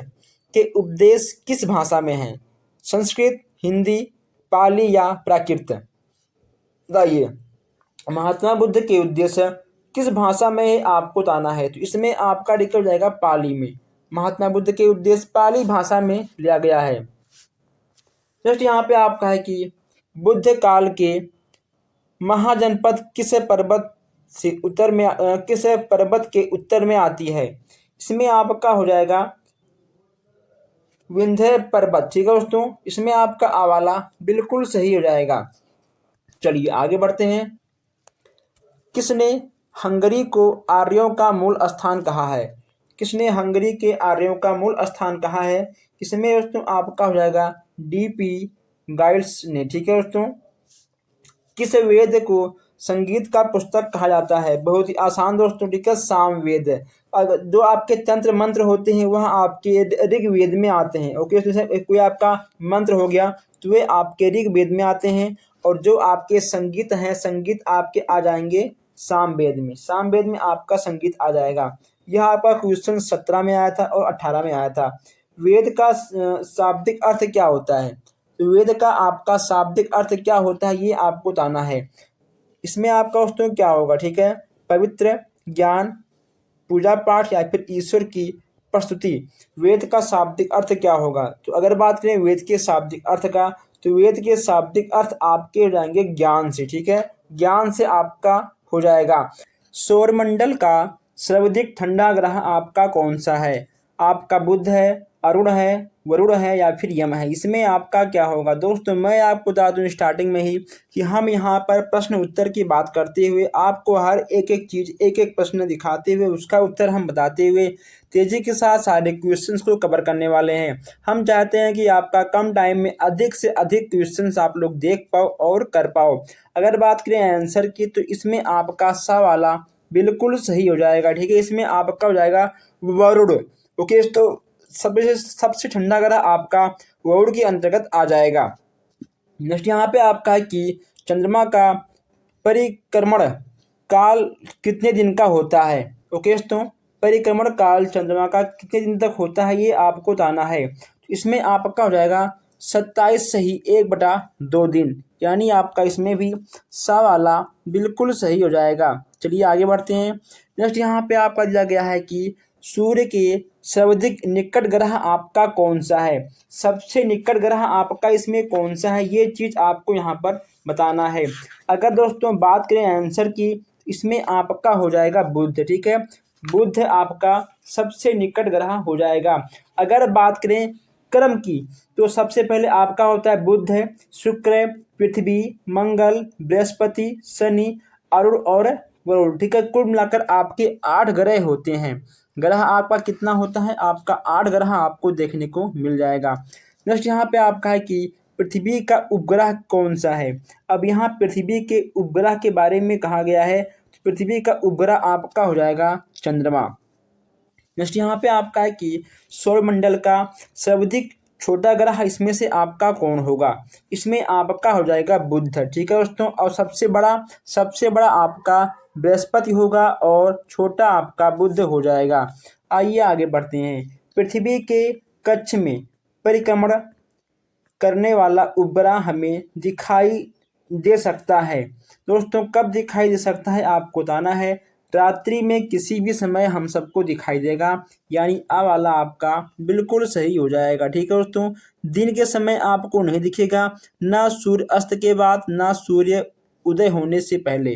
के उपदेश किस भाषा में हैं। संस्कृत, हिंदी, पाली या प्राकृत, बताइए। महात्मा बुद्ध के उद्देश्य किस भाषा में है आपको बताना है, तो इसमें आपका निकल जाएगा पाली में। महात्मा बुद्ध के उद्देश्य पाली भाषा में लिया गया है। नेक्स्ट यहाँ पे आपका है कि बुद्ध काल के महाजनपद किस पर्वत से उत्तर में किस पर्वत के उत्तर में आती है, इसमें आपका हो जाएगा विंध्य पर्वत। ठीक है दोस्तों, इसमें आपका आवाला बिल्कुल सही हो जाएगा। चलिए आगे बढ़ते हैं। किसने हंगरी को आर्यों का मूल स्थान कहा है। किसने हंगरी के आर्यों का मूल स्थान कहा है, इसमें दोस्तों आपका हो जाएगा डीपी गाइड्स ने। ठीक है दोस्तों, किस वेद को संगीत का पुस्तक कहा जाता है, बहुत ही आसान दोस्तों। ठीक है, सामवेद। जो आपके तंत्र मंत्र होते हैं वह आपके ऋग्वेद में आते हैं। ओके, जैसे कोई आपका मंत्र हो गया तो वे आपके ऋग्वेद में आते हैं, और जो आपके संगीत हैं संगीत आपके आ जाएंगे सामवेद में। सामवेद में आपका संगीत आ जाएगा। यह आपका क्वेश्चन 17 में आया था और 18 में आया था। वेद का शाब्दिक अर्थ क्या होता है, तो वेद का आपका शाब्दिक अर्थ क्या होता है ये आपको बताना है। इसमें आपका दोस्तों क्या होगा, ठीक है, पवित्र, ज्ञान, पूजा पाठ या फिर ईश्वर की प्रस्तुति। वेद का शाब्दिक अर्थ क्या होगा, तो अगर बात करें वेद के शाब्दिक अर्थ का, तो वेद के शाब्दिक अर्थ आपके हो जाएंगे ज्ञान से। ठीक है, ज्ञान से आपका हो जाएगा। सौरमंडल का सर्वाधिक ठंडा ग्रह आपका कौन सा है, आपका बुध है, अरुण है, वरुण है या फिर यम है, इसमें आपका क्या होगा। दोस्तों मैं आपको बता दूं स्टार्टिंग में ही कि हम यहाँ पर प्रश्न उत्तर की बात करते हुए आपको हर एक एक चीज़ एक एक प्रश्न दिखाते हुए उसका उत्तर हम बताते हुए तेज़ी के साथ सारे क्वेश्चंस को कवर करने वाले हैं। हम चाहते हैं कि आपका कम टाइम में अधिक से अधिक क्वेश्चंस आप लोग देख पाओ और कर पाओ। अगर बात करें आंसर की, तो इसमें आपका सा वाला बिल्कुल सही हो जाएगा। ठीक है, इसमें आपका हो जाएगा वरुण। ओके, तो सबसे ठंडा ग्रह आपका वरुण के अंतर्गत आ जाएगा। नेक्स्ट यहाँ पे आपका है कि चंद्रमा का परिक्रमण काल कितने दिन का होता है। ओके दोस्तों, परिक्रमण काल चंद्रमा का कितने दिन तक होता है ये आपको बताना है। इसमें आपका हो जाएगा 27 सही 1/2 दिन, यानी आपका इसमें भी सा वाला बिल्कुल सही हो जाएगा। चलिए आगे बढ़ते हैं। नेक्स्ट यहाँ पे आपका दिया गया है कि सूर्य के सर्वाधिक निकट ग्रह आपका कौन सा है, सबसे निकट ग्रह आपका इसमें कौन सा है, ये चीज़ आपको यहाँ पर बताना है। अगर दोस्तों बात करें आंसर की, इसमें आपका हो जाएगा बुध। ठीक है, बुध आपका सबसे निकट ग्रह हो जाएगा। अगर बात करें क्रम की, तो सबसे पहले आपका होता है बुध, शुक्र, पृथ्वी, मंगल, बृहस्पति, शनि, अरुण और वरुण। ठीक है, कुल मिलाकर आपके 8 ग्रह होते हैं। ग्रह आपका कितना होता है, आपका 8 ग्रह आपको देखने को मिल जाएगा। नेक्स्ट यहाँ पे आपका है कि पृथ्वी का उपग्रह कौन सा है। अब यहाँ पृथ्वी के उपग्रह के बारे में कहा गया है, तो पृथ्वी का उपग्रह आपका हो जाएगा चंद्रमा। नेक्स्ट यहाँ पे आपका है कि सौरमंडल का सर्वाधिक छोटा ग्रह इसमें से आपका कौन होगा, इसमें आपका हो जाएगा बुध। ठीक है दोस्तों, और सबसे बड़ा आपका बृहस्पति होगा और छोटा आपका बुध हो जाएगा। आइए आगे बढ़ते हैं। पृथ्वी के कक्ष में परिक्रमण करने वाला उपग्रह हमें दिखाई दे सकता है, दोस्तों कब दिखाई दे सकता है आपको बताना है। रात्रि में किसी भी समय हम सबको दिखाई देगा, यानी आ वाला आपका बिल्कुल सही हो जाएगा। ठीक है दोस्तों, दिन के समय आपको नहीं दिखेगा, ना सूर्य अस्त के बाद ना सूर्य उदय होने से पहले।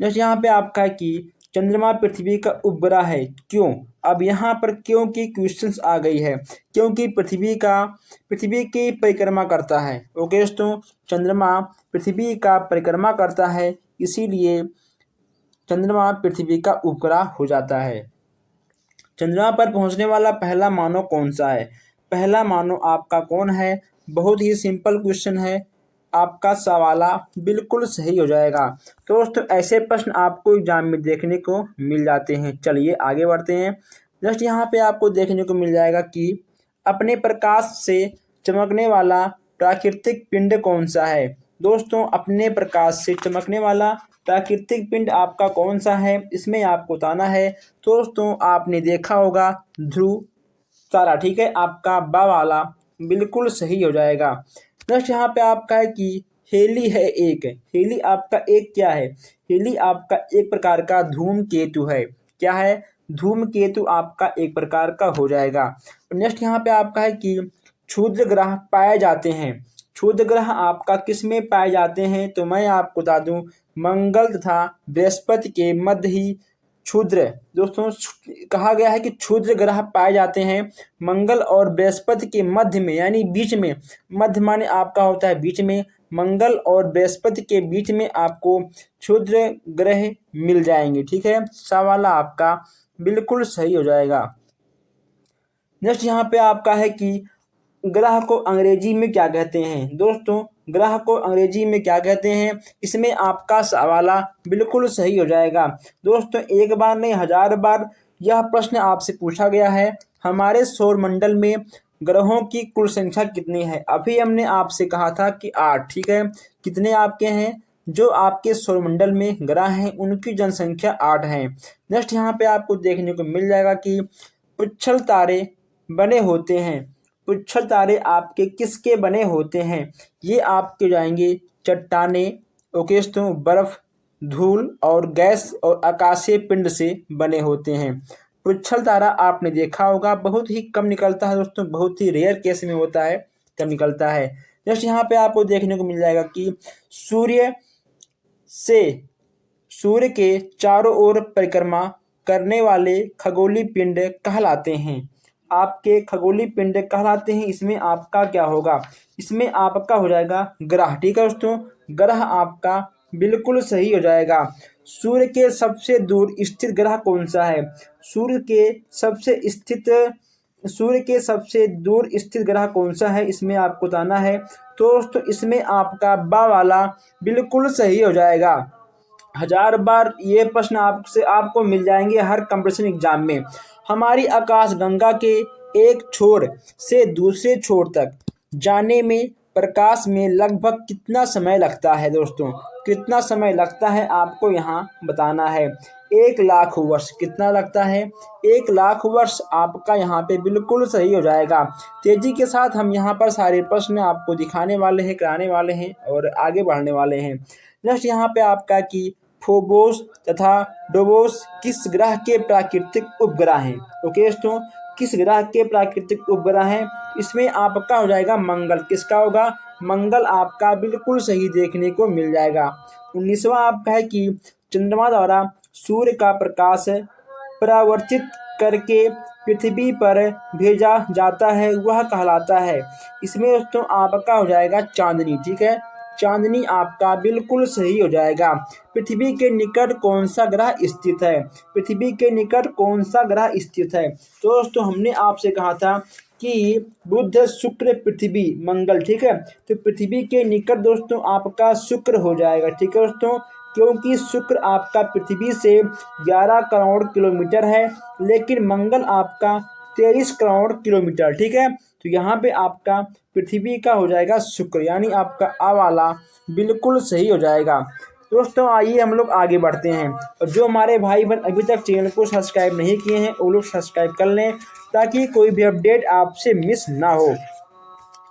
जैसे यहाँ पे आपका है कि चंद्रमा पृथ्वी का उपग्रह है, क्यों? अब यहाँ पर क्यों की क्वेश्चंस आ गई है, क्योंकि पृथ्वी की परिक्रमा करता है। ओके दोस्तों, चंद्रमा पृथ्वी का परिक्रमा करता है, इसीलिए चंद्रमा पृथ्वी का उपग्रह हो जाता है। चंद्रमा पर पहुंचने वाला पहला मानव कौन सा है? पहला मानव आपका कौन है? बहुत ही सिंपल क्वेश्चन है, आपका सवाला बिल्कुल सही हो जाएगा। तो दोस्तों ऐसे प्रश्न आपको एग्जाम में देखने को मिल जाते हैं। चलिए आगे बढ़ते हैं। जस्ट यहाँ पे आपको देखने को मिल जाएगा कि अपने प्रकाश से चमकने वाला प्राकृतिक पिंड कौन सा है? दोस्तों अपने प्रकाश से चमकने वाला प्राकृतिक पिंड आपका कौन सा है, इसमें आपको बताना है। दोस्तों आपने देखा होगा ध्रुव तारा। ठीक है, आपका बा वाला बिल्कुल सही हो जाएगा। नेक्स्ट यहाँ पे आपका है कि हेली है एक। हेली आपका एक क्या है? हेली आपका एक प्रकार का धूमकेतु है। क्या है? धूमकेतु आपका एक प्रकार का हो जाएगा। नेक्स्ट यहाँ पे आपका है कि क्षुद्र ग्रह पाए जाते हैं। क्षुद्र ग्रह आपका किस में पाए जाते हैं? तो मैं आपको बता दूं, मंगल तथा बृहस्पति के मध्य ही क्षुद्र, दोस्तों कहा गया है कि क्षुद्र ग्रह पाए जाते हैं मंगल और बृहस्पति के मध्य में, यानी बीच में। मध्य माने आपका होता है बीच में, मंगल और बृहस्पति के बीच में आपको क्षुद्र ग्रह मिल जाएंगे। ठीक है, सवाल आपका बिल्कुल सही हो जाएगा। नेक्स्ट यहाँ पे आपका है कि ग्रह को अंग्रेजी में क्या कहते हैं? दोस्तों ग्रह को अंग्रेजी में क्या कहते हैं, इसमें आपका सवाला बिल्कुल सही हो जाएगा। दोस्तों एक बार नहीं 1000 बार यह प्रश्न आपसे पूछा गया है, हमारे सौरमंडल में ग्रहों की कुल संख्या कितनी है? अभी हमने आपसे कहा था कि 8। ठीक है, कितने आपके हैं? जो आपके सौरमंडल में ग्रह हैं उनकी जनसंख्या 8 है। नेक्स्ट यहाँ पे आपको देखने को मिल जाएगा कि पुच्छल तारे बने होते हैं। पुच्छल तारे आपके किसके बने होते हैं? ये आपके जाएंगे चट्टाने, ओके दोस्तों, बर्फ, धूल और गैस और आकाशीय पिंड से बने होते हैं। पुच्छल तारा आपने देखा होगा, बहुत ही कम निकलता है दोस्तों, बहुत ही रेयर केस में होता है, तब निकलता है। जैसे यहाँ पे आपको देखने को मिल जाएगा कि सूर्य के चारों ओर परिक्रमा करने वाले खगोलीय पिंड कहलाते हैं। आपके खगोलीय पिंड कहलाते हैं, इसमें आपका क्या होगा? इसमें आपका हो जाएगा ग्रह। ठीक है दोस्तों, ग्रह आपका बिल्कुल सही हो जाएगा। सूर्य के सबसे दूर स्थित ग्रह कौन सा है? सूर्य के सबसे दूर स्थित ग्रह कौन सा है, इसमें आपको बताना है। तो दोस्तों इसमें आपका बा वाला बिल्कुल सही हो जाएगा। 1000 बार ये प्रश्न आपको मिल जाएंगे हर कंपटीशन एग्जाम में। हमारी आकाशगंगा के एक छोर से दूसरे छोर तक जाने में प्रकाश में लगभग कितना समय लगता है? दोस्तों कितना समय लगता है आपको यहाँ बताना है। 1,00,000 वर्ष कितना लगता है? 1,00,000 वर्ष आपका यहाँ पे बिल्कुल सही हो जाएगा। तेजी के साथ हम यहाँ पर सारे प्रश्न आपको दिखाने वाले हैं, कराने वाले हैं और आगे बढ़ने वाले हैं। नेक्स्ट यहाँ पे आपका कि फोबोस तथा डोबोस किस ग्रह के प्राकृतिक उपग्रह हैं? ओके दोस्तों, किस ग्रह के प्राकृतिक उपग्रह हैं? इसमें आपका हो जाएगा मंगल। किसका होगा? मंगल आपका बिल्कुल सही देखने को मिल जाएगा। 19वां आपका है कि चंद्रमा द्वारा सूर्य का प्रकाश परावर्तित करके पृथ्वी पर भेजा जाता है, वह कहलाता है। इसमें दोस्तों आपका हो जाएगा चांदनी। ठीक है, चांदनी आपका बिल्कुल सही हो जाएगा। पृथ्वी के निकट कौन सा ग्रह स्थित है? पृथ्वी के निकट कौन सा ग्रह स्थित है? तो दोस्तों हमने आपसे कहा था कि बुध, शुक्र, पृथ्वी, मंगल। ठीक है, तो पृथ्वी के निकट दोस्तों आपका शुक्र हो जाएगा। ठीक है दोस्तों, क्योंकि शुक्र आपका पृथ्वी से 11 करोड़ किलोमीटर है, लेकिन मंगल आपका 23 करोड़ किलोमीटर। ठीक है, तो यहाँ पे आपका पृथ्वी का हो जाएगा शुक्र, यानी आपका आ वाला बिल्कुल सही हो जाएगा। दोस्तों आइए हम लोग आगे बढ़ते हैं, और जो हमारे भाई बहन अभी तक चैनल को सब्सक्राइब नहीं किए हैं वो लोग सब्सक्राइब कर लें, ताकि कोई भी अपडेट आपसे मिस ना हो।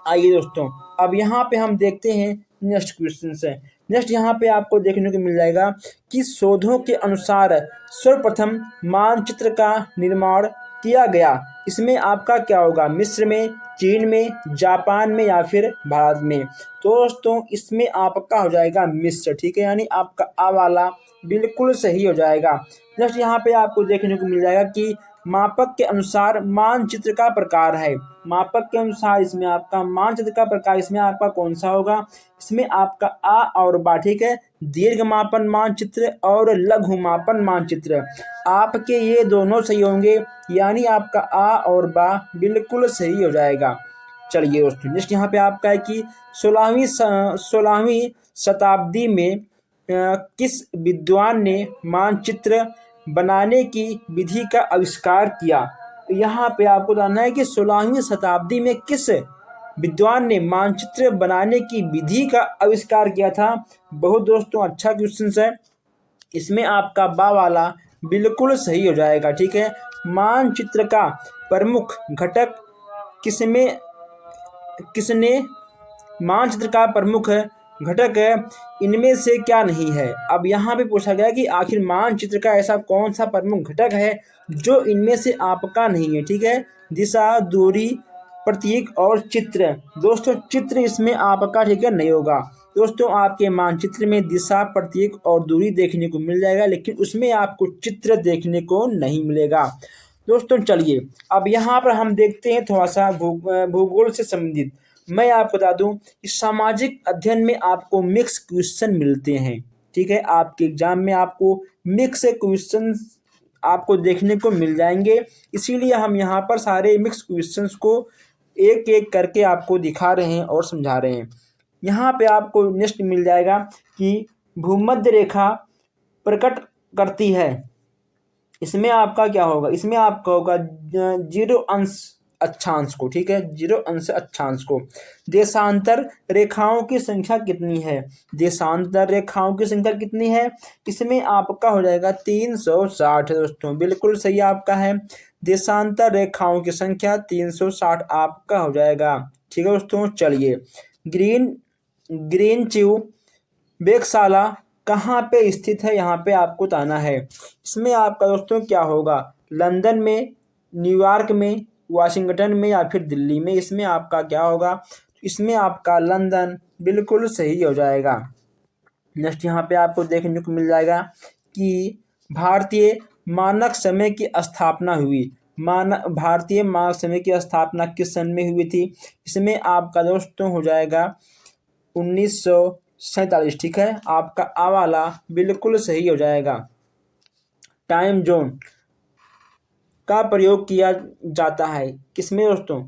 आइए दोस्तों अब यहाँ पे हम देखते हैं नेक्स्ट क्वेश्चन से। नेक्स्ट यहाँ पे आपको देखने को मिल जाएगा कि शोधों के अनुसार सर्वप्रथम मानचित्र का निर्माण किया गया। इसमें आपका क्या होगा, मिस्र में, चीन में, जापान में या फिर भारत में। तो दोस्तों इसमें आपका हो जाएगा मिस्र, ठीक है, यानी आपका आ वाला बिल्कुल सही हो जाएगा। नेक्स्ट यहाँ पे आपको देखने को मिल जाएगा कि मापक के अनुसार मानचित्र का प्रकार है। मापक के अनुसार इसमें आपका मानचित्र का प्रकार इसमें आपका कौन सा होगा, इसमें आपका आ और बा, ठीक है, दीर्घ मापन मानचित्र और लघु मापन मानचित्र। आपके ये दोनों सही होंगे, यानी आपका आ और बा बिल्कुल सही हो जाएगा। चलिए दोस्तों नेक्स्ट यहाँ पे आपका है कि 16वीं शताब्दी में किस विद्वान ने मानचित्र बनाने की विधि का आविष्कार किया। तो यहाँ पे आपको जानना है कि 16वीं शताब्दी में किस विद्वान ने मानचित्र बनाने की विधि का आविष्कार किया था। बहुत दोस्तों अच्छा क्वेश्चन है, इसमें आपका बा वाला बिल्कुल सही हो जाएगा, ठीक है। मानचित्र का प्रमुख घटक किसने मानचित्र का प्रमुख घटक है, इनमें से क्या नहीं है। अब यहाँ पे पूछा गया कि आखिर मानचित्र का ऐसा कौन सा प्रमुख घटक है जो इनमें से आपका नहीं है, ठीक है। दिशा, दूरी, प्रतीक और चित्र। दोस्तों चित्र इसमें आपका, ठीक है, नहीं होगा। दोस्तों आपके मानचित्र में दिशा, प्रतीक और दूरी देखने को मिल जाएगा, लेकिन उसमें आपको चित्र देखने को नहीं मिलेगा। दोस्तों चलिए अब यहाँ पर हम देखते हैं थोड़ा सा भूगोल से संबंधित। मैं आपको बता दूं कि सामाजिक अध्ययन में आपको मिक्स क्वेश्चन मिलते हैं, ठीक है। आपके एग्जाम में आपको मिक्स क्वेश्चन आपको देखने को मिल जाएंगे, इसीलिए हम यहाँ पर सारे मिक्स क्वेश्चंस को एक एक करके आपको दिखा रहे हैं और समझा रहे हैं। यहाँ पे आपको नेक्स्ट मिल जाएगा कि भूमध्य रेखा प्रकट करती है। इसमें आपका क्या होगा, इसमें आपका होगा 0 अंश अक्षांश को, ठीक है, 0 अंश अक्षांश को। देशांतर रेखाओं की संख्या कितनी है, देशांतर रेखाओं की संख्या कितनी है, इसमें आपका हो जाएगा 360। दोस्तों बिल्कुल सही आपका है, देशांतर रेखाओं की संख्या 360 आपका हो जाएगा, ठीक है दोस्तों। चलिए ग्रीनविच वेधशाला कहाँ पे स्थित है, यहाँ पे आपको बताना है। इसमें आपका दोस्तों क्या होगा, लंदन में, न्यूयॉर्क में, वाशिंगटन में या फिर दिल्ली में। इसमें आपका क्या होगा, इसमें आपका लंदन बिल्कुल सही हो जाएगा। नेक्स्ट यहाँ पे आपको देखने को मिल जाएगा कि भारतीय मानक समय की स्थापना हुई। भारतीय मानक समय की स्थापना किस सन में हुई थी, इसमें आपका दोस्तों हो जाएगा 1947, ठीक है, आपका आ वाला बिल्कुल सही हो जाएगा। टाइम जोन का प्रयोग किया जाता है किसमें दोस्तों,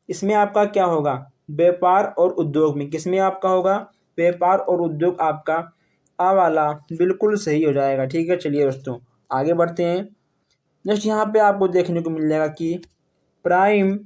इसमें आपका क्या होगा, व्यापार और उद्योग में। किसमें आपका होगा, व्यापार और उद्योग, आपका आ वाला बिल्कुल सही हो जाएगा, ठीक है। चलिए दोस्तों आगे बढ़ते हैं। नेक्स्ट यहाँ पे आपको देखने को मिल जाएगा कि प्राइम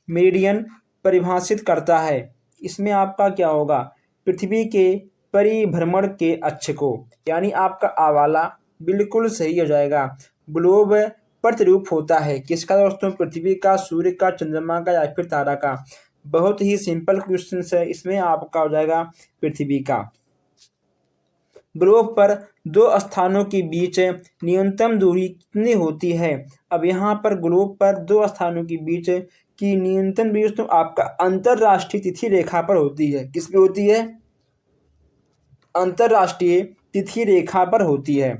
मेरिडियन परिभाषित करता है। इसमें आपका क्या होगा, पृथ्वी के परिभ्रमण के अक्ष को, यानी आपका आ वाला बिल्कुल सही हो जाएगा। ग्लोब प्रतिरूप होता है किसका दोस्तों, पृथ्वी का, सूर्य का, चंद्रमा का या फिर तारा का। बहुत ही सिंपल क्वेश्चन है, इसमें आपका हो जाएगा पृथ्वी का। ग्लोब पर दो स्थानों के बीच न्यूनतम दूरी कितनी होती है। अब यहाँ पर ग्लोब पर दो स्थानों के बीच की न्यूनतम दूरी तो आपका अंतरराष्ट्रीय तिथि रेखा पर होती है। किस पे होती है, अंतरराष्ट्रीय तिथि रेखा पर होती है।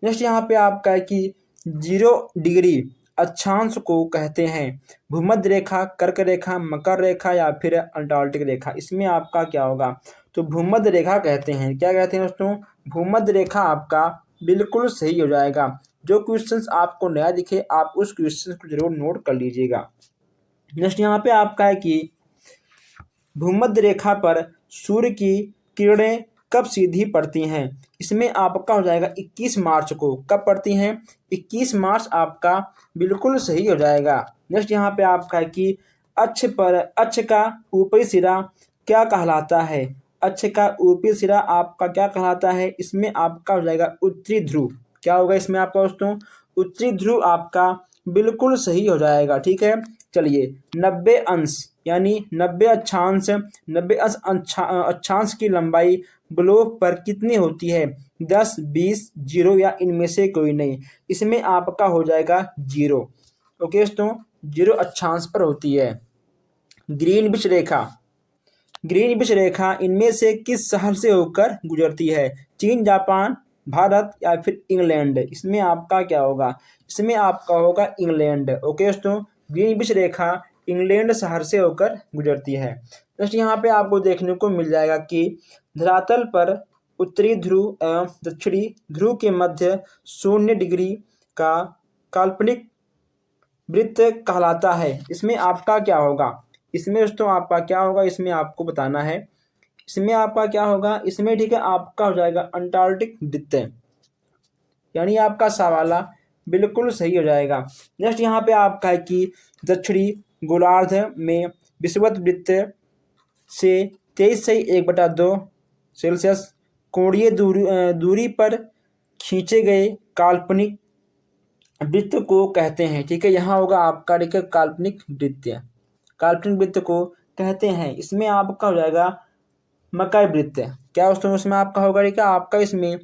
नेक्स्ट यहाँ पे आपका है कि 0 डिग्री अक्षांश को कहते हैं भूमध्य रेखा, कर्क रेखा, मकर रेखा या फिर अंटार्कटिक रेखा। इसमें आपका क्या होगा, तो भूमध्य रेखा कहते हैं। क्या कहते हैं दोस्तों, भूमध्य रेखा आपका बिल्कुल सही हो जाएगा। जो क्वेश्चंस आपको नया दिखे आप उस क्वेश्चन को जरूर नोट कर लीजिएगा। नेक्स्ट यहाँ पे आपका है कि भूमध्य रेखा पर सूर्य की किरणें कब सीधी पड़ती हैं। इसमें आपका हो जाएगा 21 मार्च को। कब पड़ती हैं, 21 मार्च आपका बिल्कुल सही हो जाएगा। नेक्स्ट यहाँ पे आपका है कि अक्ष का ऊपरी सिरा क्या कहलाता है। अक्ष का ऊपरी सिरा आपका क्या कहलाता है, इसमें आपका हो जाएगा उत्तरी ध्रुव। क्या होगा इसमें आपका दोस्तों, उत्तरी ध्रुव आपका बिल्कुल सही हो जाएगा, ठीक है। चलिए 90 अंश यानी 90 अक्षांश 90 अक्षांश की लंबाई ग्लोब पर कितनी होती है? 10, 20, 0 या इनमें से कोई नहीं। इसमें आपका हो जाएगा 0। ओके दोस्तों, 0 अक्षांश पर होती है। ग्रीनविच रेखा इनमें से किस शहर से होकर गुजरती है? चीन, जापान, भारत या फिर इंग्लैंड? इसमें आपका क्या होगा? इसमें आपका होगा इंग्लैंड। ओके दोस्तों, ग्रीनविच रेखा इंग्लैंड शहर से होकर गुजरती है। दोस्तों यहाँ पे आपको देखने को मिल जाएगा कि धरातल पर उत्तरी ध्रुव एवं दक्षिणी ध्रुव के मध्य 0 डिग्री का काल्पनिक वृत्त कहलाता है। इसमें आपका क्या होगा? इसमें दोस्तों आपका क्या होगा, इसमें आपको बताना है। इसमें आपका क्या होगा? इसमें ठीक है आपका हो जाएगा अंटार्कटिक वृत्त, यानी आपका सवाला बिल्कुल सही हो जाएगा। नेक्स्ट यहाँ पे आपका है कि दक्षिणी गोलार्ध में विषुवत वृत्त से 23.1/2 सेल्सियस कोणीय दूरी पर खींचे गए काल्पनिक वृत्त को कहते हैं। ठीक है, यहाँ होगा आपका ठीक है काल्पनिक वृत्त को कहते हैं। इसमें आपका हो जाएगा मकर वृत्त। क्या दोस्तों इसमें आपका होगा? ठीक है, आपका इसमें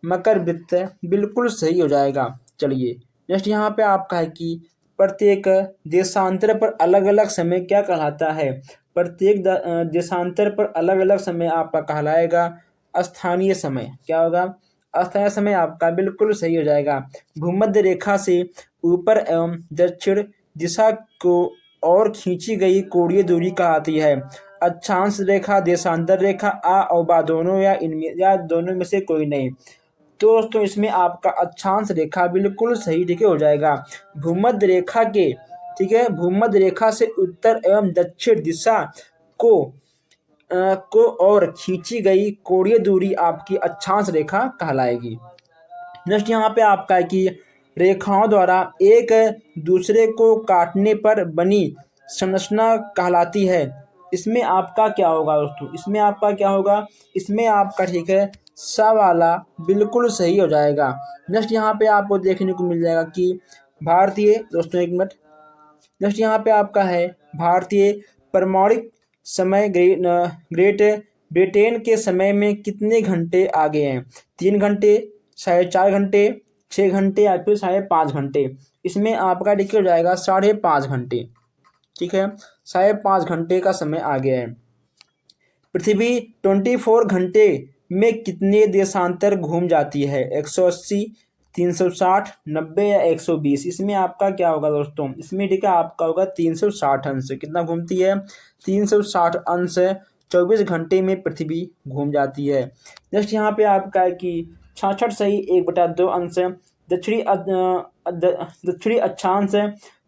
मकर वृत्त बिल्कुल सही हो जाएगा। चलिए नेक्स्ट यहाँ पे आपका है कि प्रत्येक देशांतर पर अलग अलग समय क्या कहलाता है? प्रत्येक देशांतर पर अलग अलग समय आपका कहलाएगा स्थानीय समय। क्या होगा? स्थानीय समय आपका बिल्कुल सही हो जाएगा। भूमध्य रेखा से ऊपर एवं दक्षिण दिशा को और खींची गई कोणीय दूरी कहलाती है। अक्षांश रेखा, देशांतर रेखा, आ और बा दोनों या इनमें या दोनों में से कोई नहीं। तो दोस्तों इसमें आपका अक्षांश रेखा बिल्कुल सही ठीक है हो जाएगा। भूमध्य रेखा के ठीक है भूमध्य रेखा से उत्तर एवं दक्षिण दिशा को और खींची गई कोणीय दूरी आपकी अक्षांश रेखा कहलाएगी। नेक्स्ट यहाँ पे आपका है कि रेखाओं द्वारा एक दूसरे को काटने पर बनी संरचना कहलाती है। इसमें आपका क्या होगा दोस्तों? इसमें आपका क्या होगा? इसमें आपका ठीक है सवाला बिल्कुल सही हो जाएगा। नेक्स्ट यहाँ पे आपको देखने को मिल जाएगा कि भारतीय दोस्तों एक मिनट नेक्स्ट यहाँ पे आपका है भारतीय परमाणु समय ग्रेट ब्रिटेन के समय में कितने घंटे आगे हैं? 3 घंटे, 4.5 घंटे, 6 घंटे या फिर 5.5 घंटे? इसमें आपका ठीक हो जाएगा 5.5 घंटे। ठीक है, 5.5 घंटे का समय आगे है। पृथ्वी 24 घंटे में कितने देशांतर घूम जाती है? 180, 360, 90 या 120? इसमें आपका क्या होगा दोस्तों? इसमें ठीक है आपका होगा 360 अंश। कितना घूमती है? 360 अंश 24 घंटे में पृथ्वी घूम जाती है। नेक्स्ट यहाँ पे आपका है कि 66.1/2 अंश दक्षिणी अक्षांश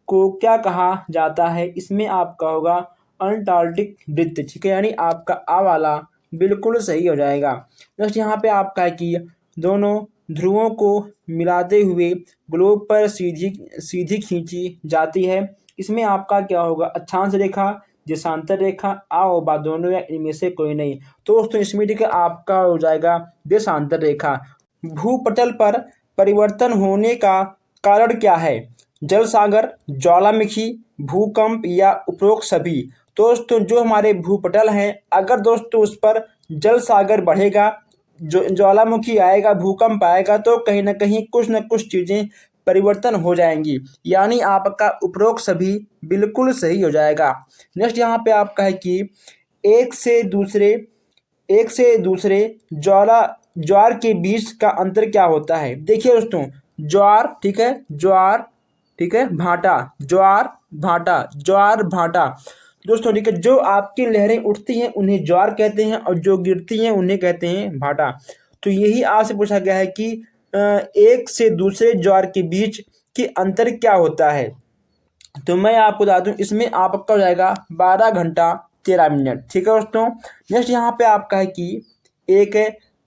को क्या कहा जाता है? इसमें आपका होगा अंटार्कटिक वृत्त। ठीक है, यानी आपका आ वाला बिल्कुल सही हो जाएगा। नेक्स्ट यहाँ पे आपका है कि दोनों ध्रुवों को मिलाते हुए ग्लोब पर सीधी खींची जाती है। इसमें आपका क्या होगा? अक्षांश रेखा, देशांतर रेखा, आ और बा दोनों या इनमें से कोई नहीं। तो दोस्तों इसमें ठीक है आपका हो जाएगा देशांतर रेखा। भूपटल पर परिवर्तन होने का कारण क्या है? जल सागर, ज्वालामुखी, भूकंप या उपरोक्त सभी? दोस्तों जो हमारे भूपटल हैं, अगर दोस्तों उस पर जल सागर बढ़ेगा, जो ज्वालामुखी आएगा, भूकंप आएगा, तो कहीं ना कहीं कुछ न कुछ चीज़ें परिवर्तन हो जाएंगी, यानी आपका उपरोक्त सभी बिल्कुल सही हो जाएगा। नेक्स्ट यहाँ पे आपका है कि एक से दूसरे ज्वार के बीच का अंतर क्या होता है? देखिए दोस्तों, ज्वार ठीक है भाटा, ज्वार भाटा दोस्तों ठीक है। जो आपकी लहरें उठती हैं उन्हें ज्वार कहते हैं और जो गिरती हैं उन्हें कहते हैं भाटा। तो यही आपसे पूछा गया है कि एक से दूसरे ज्वार के बीच की अंतर क्या होता है? तो मैं आपको बता दूं, इसमें आपका हो जाएगा 12 घंटा 13 मिनट। ठीक है दोस्तों। नेक्स्ट यहाँ पे आपका है कि एक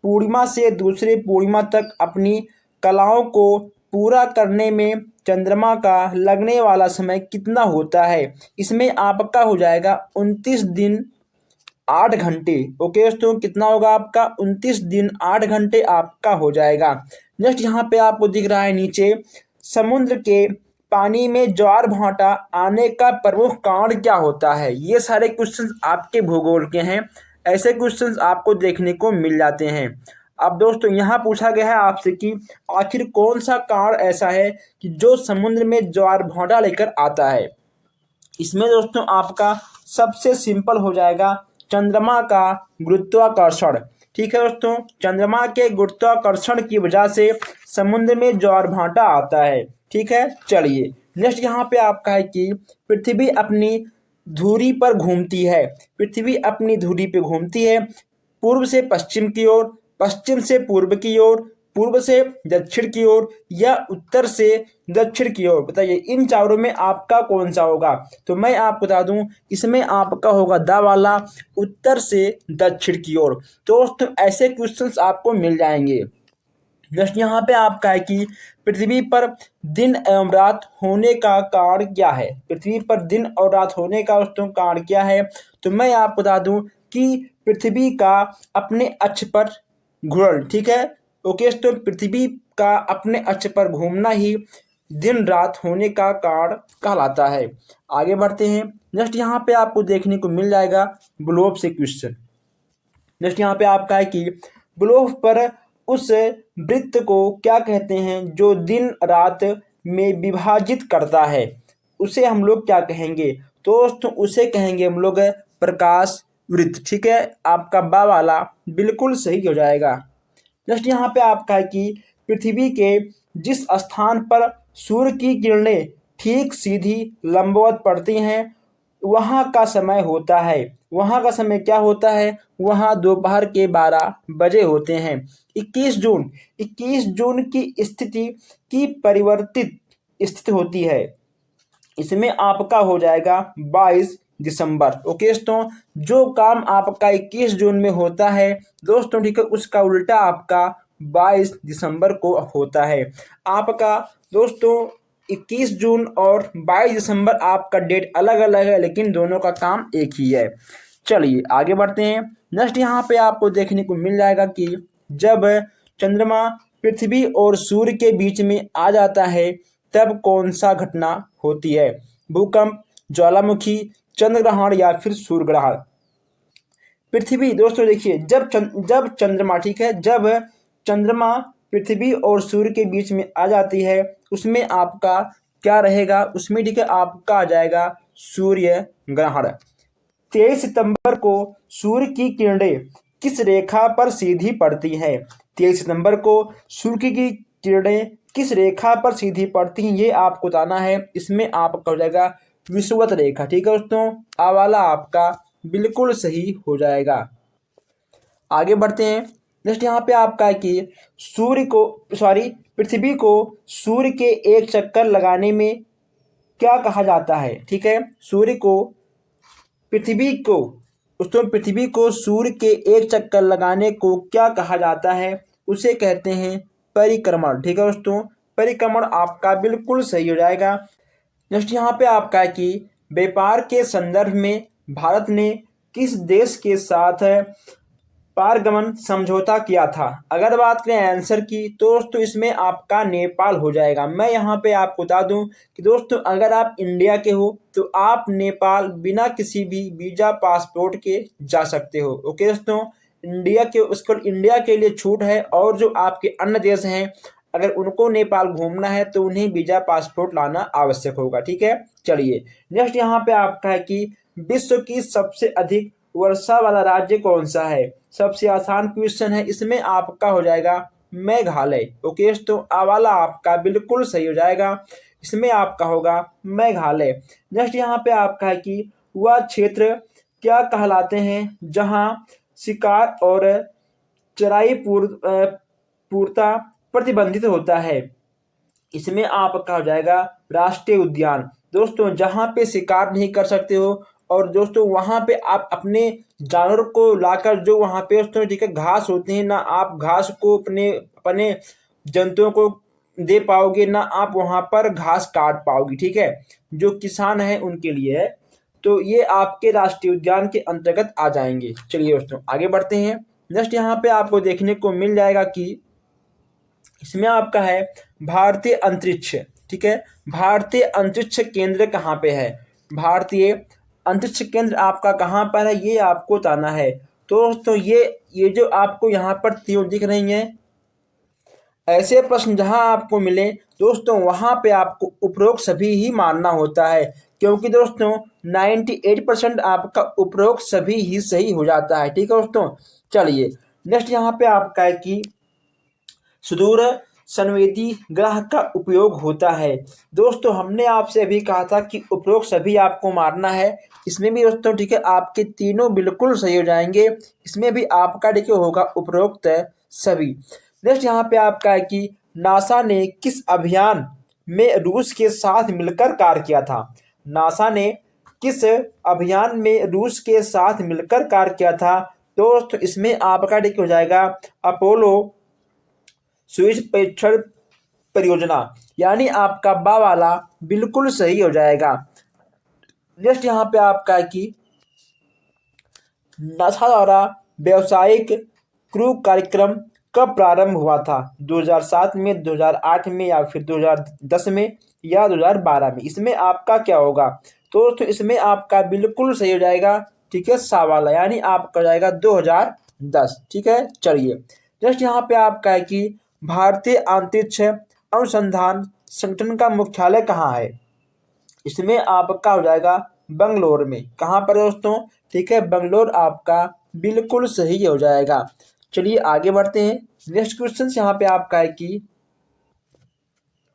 पूर्णिमा से दूसरे पूर्णिमा तक अपनी कलाओं को पूरा करने में चंद्रमा का लगने वाला समय कितना होता है? इसमें आपका हो जाएगा 29 दिन 8 घंटे। ओके दोस्तों, कितना होगा आपका? 29 दिन 8 घंटे आपका हो जाएगा। नेक्स्ट यहाँ पे आपको दिख रहा है नीचे, समुद्र के पानी में ज्वार भाटा आने का प्रमुख कारण क्या होता है। ये सारे क्वेश्चंस आपके भूगोल के हैं। ऐसे क्वेश्चंस आपको देखने को मिल जाते हैं। अब दोस्तों यहाँ पूछा गया है आपसे कि आखिर कौन सा कारण ऐसा है कि जो समुद्र में ज्वार भाटा लेकर आता है। इसमें दोस्तों आपका सबसे सिंपल हो जाएगा चंद्रमा का गुरुत्वाकर्षण। ठीक है दोस्तों, चंद्रमा के गुरुत्वाकर्षण की वजह से समुद्र में ज्वार भाटा आता है। ठीक है, चलिए नेक्स्ट यहाँ पे आपका है कि पृथ्वी अपनी धुरी पर घूमती है। पृथ्वी अपनी धुरी पे घूमती है पूर्व से पश्चिम की ओर, पश्चिम से पूर्व की ओर, पूर्व से दक्षिण की ओर या उत्तर से दक्षिण की ओर। बताइए इन चारों में आपका कौन सा होगा। तो मैं आपको बता दूं इसमें आपका होगा दा वाला, उत्तर से दक्षिण की ओर। तो दोस्तों ऐसे क्वेश्चंस आपको मिल जाएंगे। नेक्स्ट यहाँ पे आपका है कि पृथ्वी पर दिन एवं रात होने का कारण क्या है। पृथ्वी पर दिन और रात होने का दोस्तों कारण क्या है। तो मैं आपको बता दूं कि पृथ्वी का अपने अक्ष पर घूर्णन। ठीक है, ओके, तो पृथ्वी का अपने अक्ष पर घूमना ही दिन रात होने का कारण कहलाता है। आगे बढ़ते हैं। नेक्स्ट यहाँ पे आपको देखने को मिल जाएगा ग्लोब से क्वेश्चन। नेक्स्ट यहाँ पे आपका है कि ग्लोब पर उस वृत्त को क्या कहते हैं जो दिन रात में विभाजित करता है, उसे हम लोग क्या कहेंगे। तो दोस्तों उसे कहेंगे हम लोग प्रकाश वृत्त। ठीक है, आपका बा वाला बिल्कुल सही हो जाएगा। नेक्स्ट यहाँ पे आपका है कि पृथ्वी के जिस स्थान पर सूर्य की किरणें ठीक सीधी लंबवत पड़ती हैं वहाँ का समय होता है। वहाँ का समय क्या होता है, वहाँ दोपहर के 12 बजे होते हैं। 21 जून की स्थिति की परिवर्तित स्थिति होती है। इसमें आपका हो जाएगा 22 दिसंबर। ओके दोस्तों, जो काम आपका 21 जून में होता है दोस्तों, ठीक है, उसका उल्टा आपका 22 दिसंबर को होता है। आपका दोस्तों 21 जून और 22 दिसंबर आपका डेट अलग अलग है, लेकिन दोनों का काम एक ही है। चलिए आगे बढ़ते हैं। नेक्स्ट यहाँ पे आपको देखने को मिल जाएगा कि जब चंद्रमा पृथ्वी और सूर्य के बीच में आ जाता है तब कौन सा घटना होती है। भूकंप, ज्वालामुखी, चंद्र ग्रहण या फिर सूर्य ग्रहण। पृथ्वी दोस्तों देखिए जब चंद्रमा, ठीक है, जब चंद्रमा पृथ्वी और सूर्य के बीच में आ जाती है उसमें आपका क्या रहेगा, उसमें ठीक है आपका आ जाएगा सूर्य ग्रहण। 23 सितंबर को सूर्य की किरणें किस रेखा पर सीधी पड़ती हैं। 23 सितंबर को सूर्य की किरणें किस रेखा पर सीधी पड़ती हैं ये आपको बताना है। इसमें आपका हो जाएगा विषुवत रेखा। ठीक है दोस्तों, आ वाला आपका बिल्कुल सही हो जाएगा। आगे बढ़ते हैं। नेक्स्ट यहाँ पे आपका है कि पृथ्वी को सूर्य के एक चक्कर लगाने में क्या कहा जाता है। ठीक है, पृथ्वी को सूर्य के एक चक्कर लगाने को क्या कहा जाता है, उसे कहते हैं परिक्रमण। ठीक है दोस्तों, परिक्रमण आपका बिल्कुल सही हो जाएगा। नेक्स्ट यहाँ पे आपका है कि व्यापार के संदर्भ में भारत ने किस देश के साथ पारगमन समझौता किया था। अगर बात करें आंसर की तो दोस्तों इसमें आपका नेपाल हो जाएगा। मैं यहाँ पे आपको बता दूं कि दोस्तों अगर आप इंडिया के हो तो आप नेपाल बिना किसी भी वीज़ा पासपोर्ट के जा सकते हो। ओके दोस्तों, इंडिया के लिए छूट है, और जो आपके अन्य देश हैं अगर उनको नेपाल घूमना है तो उन्हें वीज़ा पासपोर्ट लाना आवश्यक होगा। ठीक है, चलिए नेक्स्ट यहाँ पे आपका है कि विश्व की सबसे अधिक वर्षा वाला राज्य कौन सा है। सबसे आसान क्वेश्चन है, इसमें आपका हो जाएगा मेघालय। ओके तो आ वाला आपका बिल्कुल सही हो जाएगा। इसमें आपका होगा मेघालय। नेक्स्ट यहाँ पे आपका है कि वह क्षेत्र क्या कहलाते हैं जहाँ शिकार और चराई पूर्णता प्रतिबंधित होता है। इसमें आपका हो जाएगा राष्ट्रीय उद्यान। दोस्तों जहाँ पे शिकार नहीं कर सकते हो और दोस्तों वहाँ पे आप अपने जानवर को लाकर जो वहाँ पे दोस्तों ठीक है घास होते हैं ना, आप घास को अपने जंतुओं को दे पाओगे ना आप वहाँ पर घास काट पाओगे। ठीक है, जो किसान है उनके लिए है, तो ये आपके राष्ट्रीय उद्यान के अंतर्गत आ जाएंगे। चलिए दोस्तों आगे बढ़ते हैं। नेक्स्ट यहाँ पे आपको देखने को मिल जाएगा कि इसमें आपका है भारतीय अंतरिक्ष ठीक है। भारतीय अंतरिक्ष केंद्र कहाँ पे है? भारतीय अंतरिक्ष केंद्र आपका कहाँ पर है, ये आपको बताना है। तो ये जो आपको यहाँ पर तीनों दिख रही हैं, ऐसे प्रश्न जहां आपको मिले दोस्तों, वहां पे आपको उपरोक्त सभी ही मानना होता है, क्योंकि दोस्तों 98% आपका उपरोक्त सभी ही सही हो जाता है। ठीक है दोस्तों, चलिए नेक्स्ट यहाँ पे आपका है कि सुदूर संवेदी ग्रह का उपयोग होता है। दोस्तों हमने आपसे अभी कहा था कि उपरोक्त सभी आपको मारना है, इसमें भी दोस्तों ठीक है आपके तीनों बिल्कुल सही हो जाएंगे। इसमें भी आपका देखिए होगा उपरोक्त सभी। नेक्स्ट यहाँ पे आपका है कि नासा ने किस अभियान में रूस के साथ मिलकर कार्य किया था? नासा ने किस अभियान में रूस के साथ मिलकर कार्य किया था? दोस्तों इसमें आपका देखिए हो जाएगा अपोलो स्विच परीक्षण परियोजना, यानी आपका बा वाला बिल्कुल सही हो जाएगा। नेक्स्ट यहाँ पे आपका है कि नासा द्वारा व्यावसायिक क्रू कार्यक्रम कब प्रारंभ हुआ था? 2007 में, 2008 में, या फिर 2010 में, या 2012 में? इसमें आपका क्या होगा? तो इसमें आपका बिल्कुल सही हो जाएगा, ठीक है, सा वाला, यानी आपका हो जाएगा 2010। ठीक है, चलिए नेक्स्ट यहाँ पे आपका है कि भारतीय अंतरिक्ष अनुसंधान संगठन का मुख्यालय कहाँ है? इसमें आपका हो जाएगा बंगलोर में। कहाँ पर दोस्तों? ठीक है, बंगलोर आपका बिल्कुल सही हो जाएगा। चलिए आगे बढ़ते हैं। नेक्स्ट क्वेश्चन यहाँ पे आपका है कि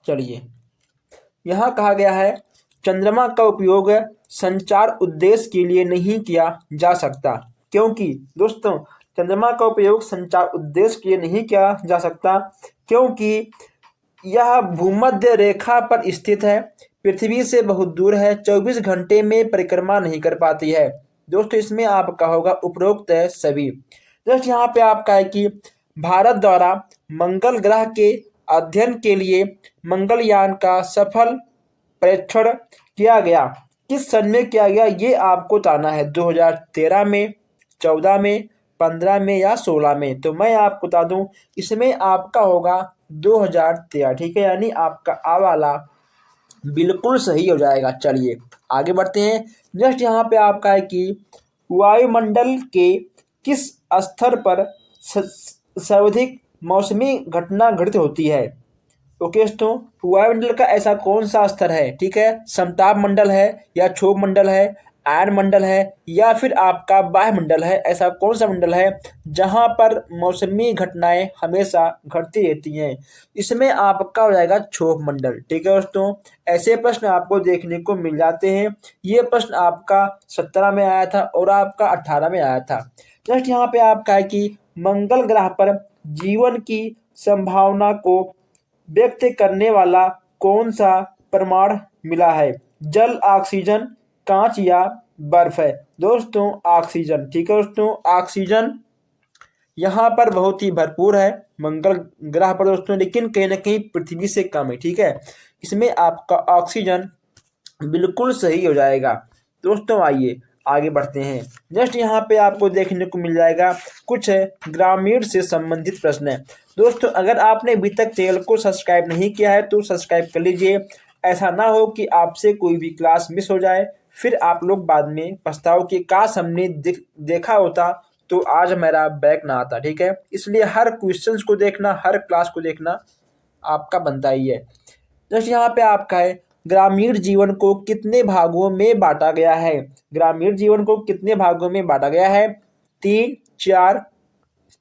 चलिए यहाँ कहा गया है चंद्रमा का उपयोग संचार उद्देश्य के लिए नहीं किया जा सकता, क्योंकि दोस्तों चंद्रमा का उपयोग संचार उद्देश्य के लिए नहीं किया जा सकता क्योंकि यह भूमध्य रेखा पर स्थित है, पृथ्वी से बहुत दूर है, 24 घंटे में परिक्रमा नहीं कर पाती है। दोस्तों इसमें आपका होगा उपरोक्त है सभी। दोस्तों यहाँ पे आपका है कि भारत द्वारा मंगल ग्रह के अध्ययन के लिए मंगलयान का सफल परीक्षण किया गया, किस सन में किया गया, ये आपको बताना है। 2013 में, 14 में, 15 में, या 16 में? तो मैं आपको बता दूं इसमें आपका होगा 2013। ठीक है, यानी आपका आ वाला बिल्कुल सही हो जाएगा। चलिए आगे बढ़ते हैं। नेक्स्ट यहाँ पे आपका है कि वायुमंडल के किस स्तर पर सर्वाधिक मौसमी घटना घटित होती है? ओके दोस्तों, वायुमंडल का ऐसा कौन सा स्तर है? ठीक है, समताप मंडल है, या क्षोभ मंडल है, आयन मंडल है, या फिर आपका वायुमंडल है? ऐसा कौन सा मंडल है जहां पर मौसमी घटनाएं हमेशा घटती रहती हैं? इसमें आपका हो जाएगा क्षोभ मंडल। ठीक है दोस्तों, ऐसे प्रश्न आपको देखने को मिल जाते हैं। ये प्रश्न आपका 17 में आया था और आपका 18 में आया था। नेक्स्ट यहाँ पे आपका है कि मंगल ग्रह पर जीवन की संभावना को व्यक्त करने वाला कौन सा परमाणु मिला है? जल, ऑक्सीजन, कांच, या बर्फ है? दोस्तों ऑक्सीजन। ठीक है दोस्तों, ऑक्सीजन यहाँ पर बहुत ही भरपूर है मंगल ग्रह पर दोस्तों, लेकिन कहीं ना कहीं पृथ्वी से कम है। ठीक है, इसमें आपका ऑक्सीजन बिल्कुल सही हो जाएगा। दोस्तों आइए आगे बढ़ते हैं। नेक्स्ट यहाँ पे आपको देखने को मिल जाएगा कुछ ग्रामीण से संबंधित प्रश्न है। दोस्तों अगर आपने अभी तक चैनल को सब्सक्राइब नहीं किया है तो सब्सक्राइब कर लीजिए, ऐसा ना हो कि आपसे कोई भी क्लास मिस हो जाए, फिर आप लोग बाद में पछताओ कि काश हमने देखा होता तो आज मेरा बैक ना आता। ठीक है, इसलिए हर क्वेश्चन को देखना, हर क्लास को देखना आपका बनता ही है। जैसे यहाँ पे आपका है ग्रामीण जीवन को कितने भागों में बांटा गया है? ग्रामीण जीवन को कितने भागों में बांटा गया है? 3, 4,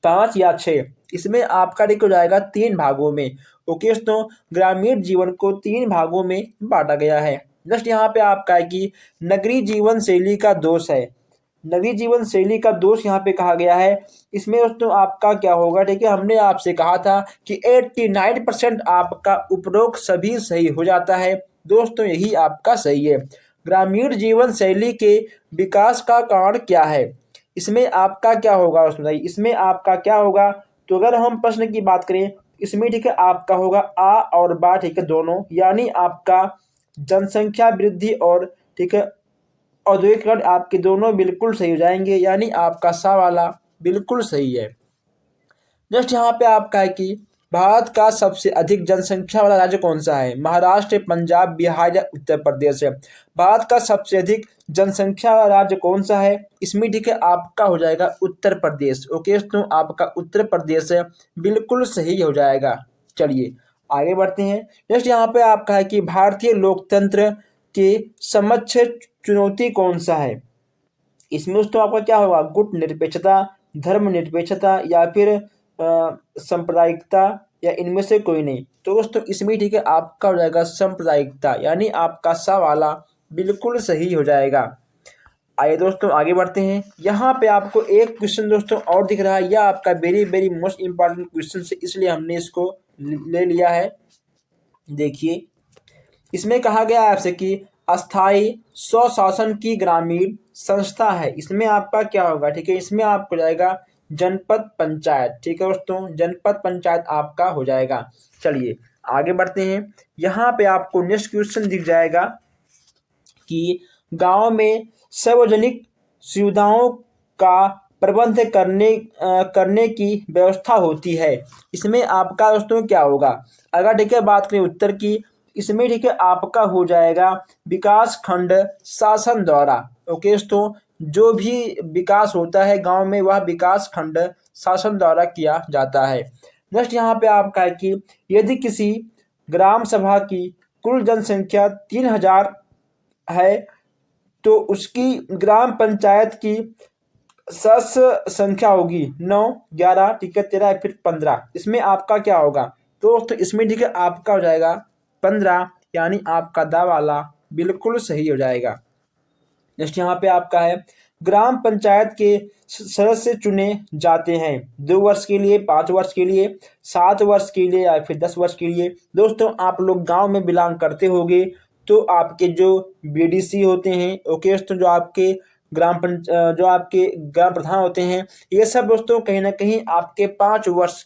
5 या 6? इसमें आपका देखो जाएगा 3 भागों में। ओके दोस्तों, ग्रामीण जीवन को 3 भागों में बांटा गया है। नेक्स्ट यहाँ पे आपका है कि नगरीय जीवन शैली का दोष है। नगरीय जीवन शैली का दोष यहाँ पे कहा गया है। इसमें दोस्तों आपका क्या होगा? ठीक है, हमने आपसे कहा था कि 89% आपका उपरोक्त सभी सही हो जाता है। दोस्तों यही आपका सही है। ग्रामीण जीवन शैली के विकास का कारण क्या है? इसमें आपका क्या होगा उसमें? इसमें आपका क्या होगा? तो अगर हम प्रश्न की बात करें इसमें ठीक है आपका होगा आ और बा, ठीक है, दोनों, यानी आपका जनसंख्या वृद्धि और ठीक है औद्योगिकरण आपके दोनों बिल्कुल सही हो जाएंगे, यानी आपका सा वाला बिल्कुल सही है। नेक्स्ट यहाँ पे आपका है कि भारत का सबसे अधिक जनसंख्या वाला राज्य कौन सा है? महाराष्ट्र, पंजाब, बिहार या उत्तर प्रदेश है? भारत का सबसे अधिक जनसंख्या वाला राज्य कौन सा है? इसमें ठीक है आपका हो जाएगा उत्तर प्रदेश। ओके तो आपका उत्तर प्रदेश है, बिल्कुल सही हो जाएगा। चलिए आगे बढ़ते हैं। नेक्स्ट यहाँ पे आपका है कि भारतीय लोकतंत्र के समक्ष चुनौती कौन सा है? इसमें दोस्तों आपका क्या होगा? गुट निरपेक्षता, धर्मनिरपेक्षता या फिर सांप्रदायिकता या इनमें से कोई नहीं। तो दोस्तों इसमें ठीक है आपका हो जाएगा सांप्रदायिकता, यानी आपका सा वाला बिल्कुल सही हो जाएगा। आइए दोस्तों आगे बढ़ते हैं। यहाँ पे आपको एक क्वेश्चन दोस्तों और दिख रहा है, यह आपका very very most important question है, इसलिए हमने इसको ले लिया है। देखिए इसमें कहा गया है आपसे कि अस्थाई स्वशासन की ग्रामीण संस्था है, इसमें आपका क्या होगा? ठीक है इसमें आपको जाएगा जनपद पंचायत। ठीक है दोस्तों जनपद पंचायत आपका हो जाएगा। चलिए आगे बढ़ते हैं। यहाँ पे आपको नेक्स्ट क्वेश्चन दिख जाएगा कि गांव में सार्वजनिक सुविधाओं का प्रबंध करने की व्यवस्था होती है, इसमें आपका दोस्तों क्या होगा? अगर ठीक है बात करें उत्तर की, इसमें ठीक है आपका हो जाएगा विकास खंड शासन द्वारा। ओके दोस्तों जो भी विकास होता है गांव में वह विकास खंड शासन द्वारा किया जाता है। नेक्स्ट यहाँ पे आपका है कि यदि किसी ग्राम सभा की कुल जनसंख्या 3000 है तो उसकी ग्राम पंचायत की सदस्य संख्या होगी 9, 11, ठीक है 13 फिर 15। इसमें आपका क्या होगा? तो इसमें ठीक है आपका हो जाएगा 15, यानी आपका दा वाला बिल्कुल सही हो जाएगा। नेक्स्ट यहाँ पे आपका है ग्राम पंचायत के सदस्य चुने जाते हैं 2 वर्ष के लिए, 5 वर्ष के लिए, 7 वर्ष के लिए या फिर 10 वर्ष के लिए। दोस्तों आप लोग गांव में बिलोंग करते होंगे तो आपके जो बीडीसी होते हैं, ओके दोस्तों जो आपके जो आपके ग्राम प्रधान होते हैं, ये सब दोस्तों कहीं ना कहीं आपके 5 वर्ष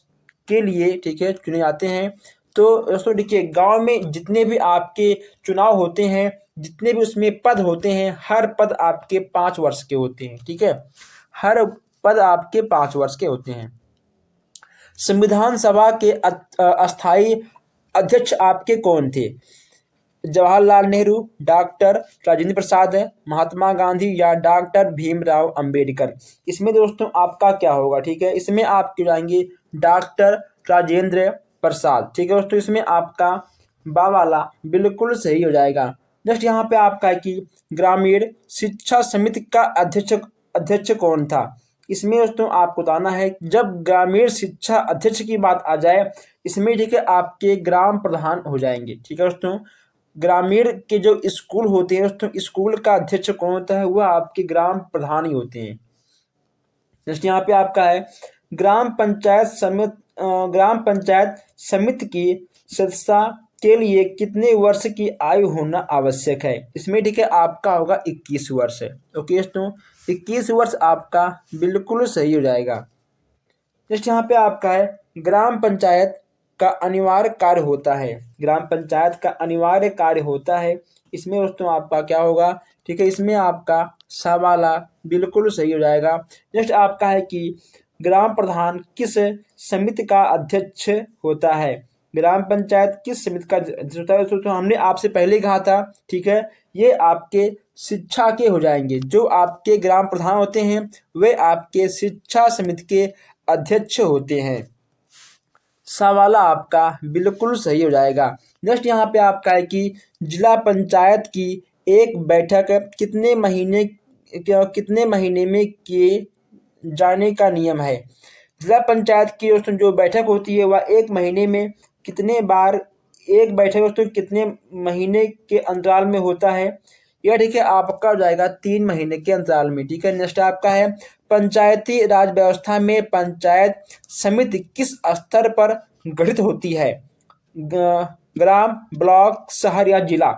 के लिए ठीक है चुने जाते हैं। तो दोस्तों देखिए गांव में जितने भी आपके चुनाव होते हैं, जितने भी उसमें पद होते हैं, हर पद आपके 5 वर्ष के होते हैं। ठीक है हर पद आपके 5 वर्ष के होते हैं। संविधान सभा के अस्थाई अध्यक्ष आपके कौन थे? जवाहरलाल नेहरू, डॉक्टर राजेंद्र प्रसाद, महात्मा गांधी या डॉक्टर भीमराव अंबेडकर। इसमें दोस्तों आपका क्या होगा? ठीक है इसमें आप क्यों जाएंगे डॉक्टर राजेंद्र प्रसाद। ठीक है दोस्तों इसमें आपका बा वाला बिल्कुल सही हो जाएगा। नेक्स्ट यहाँ पे आपका है कि ग्रामीण शिक्षा समिति का अध्यक्ष कौन था? इसमें दोस्तों आपको बताना है जब ग्रामीण शिक्षा अध्यक्ष की बात आ जाए, इसमें ठीक है आपके ग्राम प्रधान हो जाएंगे। ठीक है दोस्तों ग्रामीण के जो स्कूल होते हैं दोस्तों, स्कूल का अध्यक्ष कौन होता है? वह आपके ग्राम प्रधान ही होते हैं। नेक्स्ट यहाँ पे आपका है ग्राम पंचायत समिति की सदस्यता के लिए कितने वर्ष की आयु होना आवश्यक है? इसमें ठीक है आपका होगा 21 वर्ष है। ओके दोस्तों 21 वर्ष आपका बिल्कुल सही हो जाएगा। नेक्स्ट यहाँ पे आपका है ग्राम पंचायत का अनिवार्य कार्य होता है। ग्राम पंचायत का अनिवार्य कार्य होता है, इसमें दोस्तों आपका क्या होगा? ठीक है इसमें आपका सवाला बिल्कुल सही हो जाएगा। नेक्स्ट आपका है कि ग्राम प्रधान किस समिति का अध्यक्ष होता है? ग्राम पंचायत किस समिति का अध्यक्ष होता है? तो हमने आपसे पहले कहा था। ठीक है ये आपके शिक्षा के हो जाएंगे, जो आपके ग्राम प्रधान होते हैं वे आपके शिक्षा समिति के अध्यक्ष होते हैं। सवाला आपका बिल्कुल सही हो जाएगा। नेक्स्ट यहाँ पे आपका है कि जिला पंचायत की एक बैठक कितने महीने में किए जाने का नियम है? जिला पंचायत की दोस्तों जो बैठक होती है वह 1 महीने में कितने बार एक बैठक दोस्तों कितने महीने के अंतराल में होता है? यह ठीक है आपका हो जाएगा 3 महीने के अंतराल में। ठीक है नेक्स्ट आपका है पंचायती राज व्यवस्था में पंचायत समिति किस स्तर पर गठित होती है? ग्राम, ब्लॉक, शहर या जिला?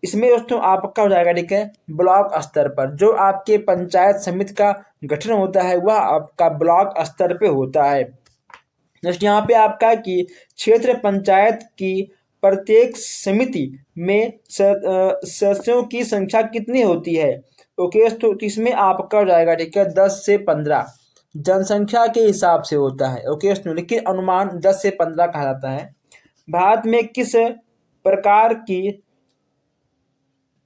इसमें दोस्तों आपका हो जाएगा ठीक है ब्लॉक स्तर पर। जो आपके पंचायत समिति का गठन होता है वह आपका ब्लॉक स्तर पे होता है। नेक्स्ट यहाँ पे आपका कि क्षेत्र पंचायत की प्रत्येक समिति में सदस्यों की संख्या कितनी होती है? ओके तो इसमें आपका हो जाएगा ठीक है 10 से 15। जनसंख्या के हिसाब से होता है। ओके दोस्तों, लेकिन अनुमान 10 से 15 कहा जाता है। भारत में किस प्रकार की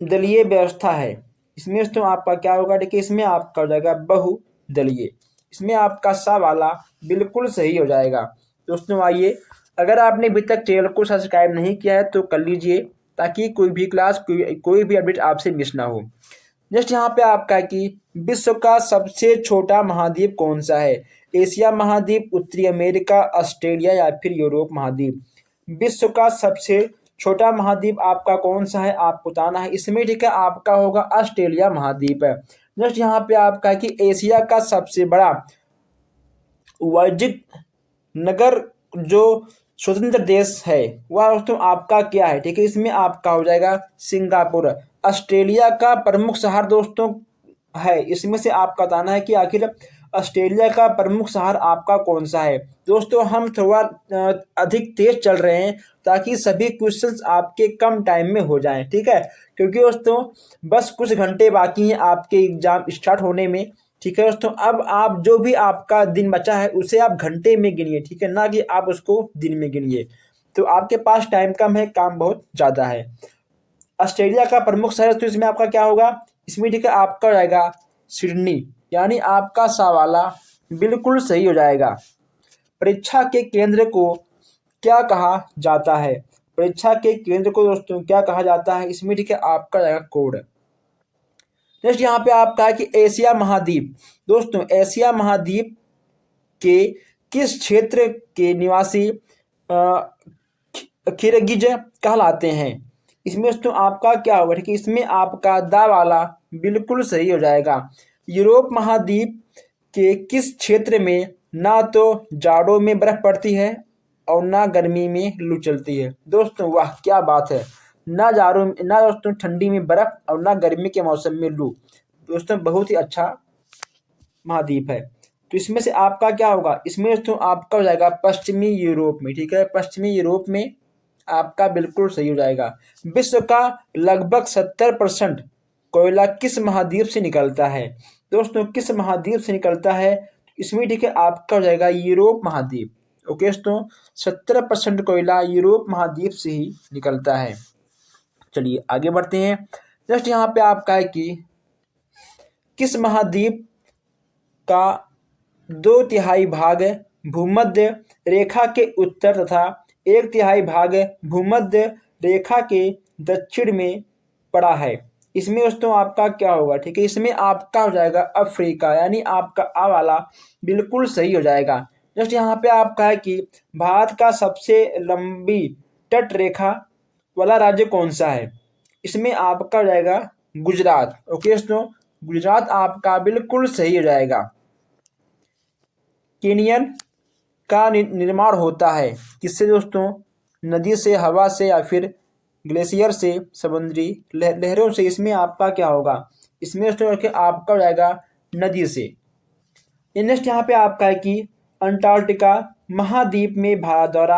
दलीय व्यवस्था है? इसमें दोस्तों आपका क्या होगा, देखिए इसमें आपका हो जाएगा बहुदलीय। इसमें आपका सा वाला बिल्कुल सही हो जाएगा। दोस्तों आइए, अगर आपने अभी तक चैनल को सब्सक्राइब नहीं किया है तो कर लीजिए, ताकि कोई भी क्लास कोई भी अपडेट आपसे मिस ना हो। नेक्स्ट यहाँ पे आपका है कि विश्व का सबसे छोटा महाद्वीप कौन सा है? एशिया महाद्वीप, उत्तरी अमेरिका, ऑस्ट्रेलिया या फिर यूरोप महाद्वीप। विश्व का सबसे छोटा महाद्वीप आपका कौन सा है, आपको बताना है। इसमें ठीक है आपका होगा ऑस्ट्रेलिया महाद्वीप है। नेक्स्ट यहाँ पे आपका है कि एशिया का सबसे बड़ा वाणिज्यिक नगर जो स्वतंत्र देश है वह दोस्तों आपका क्या है? ठीक है, इसमें आपका हो जाएगा सिंगापुर। ऑस्ट्रेलिया का प्रमुख शहर दोस्तों है, इसमें से आपका बताना है कि आखिर ऑस्ट्रेलिया का प्रमुख शहर आपका कौन सा है। दोस्तों हम थोड़ा अधिक तेज चल रहे हैं ताकि सभी क्वेश्चंस आपके कम टाइम में हो जाएं, ठीक है, क्योंकि दोस्तों बस कुछ घंटे बाकी हैं आपके एग्जाम स्टार्ट होने में। ठीक है दोस्तों, अब आप जो भी आपका दिन बचा है उसे आप घंटे में गिनिए, ठीक है, ना कि आप उसको दिन में गिनिए। तो आपके पास टाइम कम है, काम बहुत ज़्यादा है। ऑस्ट्रेलिया का प्रमुख शहर, तो इसमें आपका क्या होगा, इसमें ठीक है आपका हो जाएगा सिडनी, यानी आपका सवाला बिल्कुल सही हो जाएगा। परीक्षा के केंद्र को क्या कहा जाता है? परीक्षा के केंद्र को दोस्तों क्या कहा जाता है? इसमें ठीक है आपका जाएगा कोड। नेक्स्ट यहाँ पे आपका है कि एशिया महाद्वीप। दोस्तों एशिया महाद्वीप के किस क्षेत्र के निवासी किर्गिज कहलाते हैं? इसमें दोस्तों आपका क्या होगा, ठीक है, इसमें आपका दा वाला बिल्कुल सही हो जाएगा। यूरोप महाद्वीप के किस क्षेत्र में ना तो जाड़ों में बर्फ पड़ती है और ना गर्मी में लू चलती है? दोस्तों वाह क्या बात है, ना जाड़ों ना दोस्तों ठंडी में बर्फ और ना गर्मी के मौसम में लू। दोस्तों बहुत ही अच्छा महाद्वीप है। तो इसमें से आपका क्या होगा, इसमें दोस्तों आपका हो जाएगा पश्चिमी यूरोप में, ठीक है, पश्चिमी यूरोप में आपका बिल्कुल सही हो जाएगा। विश्व का लगभग 70% कोयला किस महाद्वीप से निकलता है? दोस्तों किस महाद्वीप से निकलता है? इसमें ठीक है आपका हो जाएगा यूरोप महाद्वीप। ओके दोस्तों, 70% कोयला यूरोप महाद्वीप से ही निकलता है। चलिए आगे बढ़ते हैं। नेक्स्ट यहाँ पे आपका है कि किस महाद्वीप का 2/3 भाग भूमध्य रेखा के उत्तर तथा 1/3 भाग भूमध्य रेखा के दक्षिण में पड़ा है? इसमें दोस्तों आपका क्या होगा, ठीक है, इसमें आपका हो जाएगा अफ्रीका, यानी आपका आ वाला बिल्कुल सही हो जाएगा। जस्ट यहाँ पे आपका है कि भारत का सबसे लंबी तट रेखा वाला राज्य कौन सा है? इसमें आपका हो जाएगा गुजरात। ओके दोस्तों, गुजरात आपका बिल्कुल सही हो जाएगा। कैनियन का निर्माण होता है किससे दोस्तों? नदी से, हवा से या फिर ग्लेशियर से, समुद्री लहरों से। इसमें आपका क्या होगा, इसमें दोस्तों आपका हो जाएगा नदी से। नेक्स्ट यहाँ पे आपका है कि अंटार्कटिका महाद्वीप में भारत द्वारा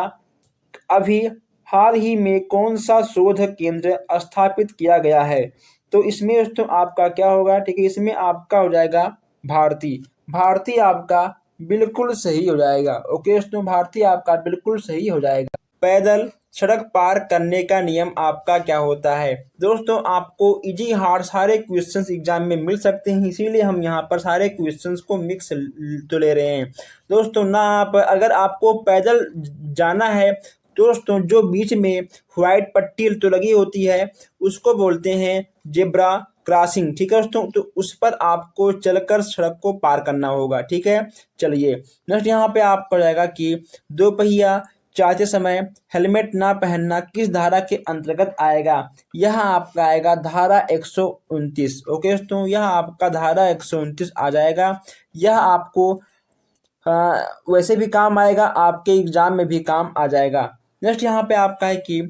अभी हाल ही में कौन सा शोध केंद्र स्थापित किया गया है? तो इसमें दोस्तों आपका क्या होगा, ठीक है, इसमें आपका हो जाएगा भारती। भारती आपका बिल्कुल सही हो जाएगा। ओके दोस्तों, भारती आपका बिल्कुल सही हो जाएगा। पैदल सड़क पार करने का नियम आपका क्या होता है? दोस्तों आपको इजी हार्ड सारे क्वेश्चंस एग्जाम में मिल सकते हैं, इसीलिए हम यहाँ पर सारे क्वेश्चंस को मिक्स तो ले रहे हैं। दोस्तों ना आप अगर आपको पैदल जाना है, दोस्तों जो बीच में व्हाइट पट्टी तो लगी होती है उसको बोलते हैं जेब्रा क्रॉसिंग, ठीक है दोस्तों, तो उस पर आपको चलकर सड़क को पार करना होगा, ठीक है। चलिए नेक्स्ट यहाँ पे आपको जाएगा कि दोपहिया चलाते समय हेलमेट ना पहनना किस धारा के अंतर्गत आएगा? यह आपका आएगा धारा 129। ओके दोस्तों, यह आपका धारा 129 आ जाएगा। यह आपको वैसे भी काम आएगा, आपके एग्जाम में भी काम आ जाएगा। नेक्स्ट यहाँ पे आपका है कि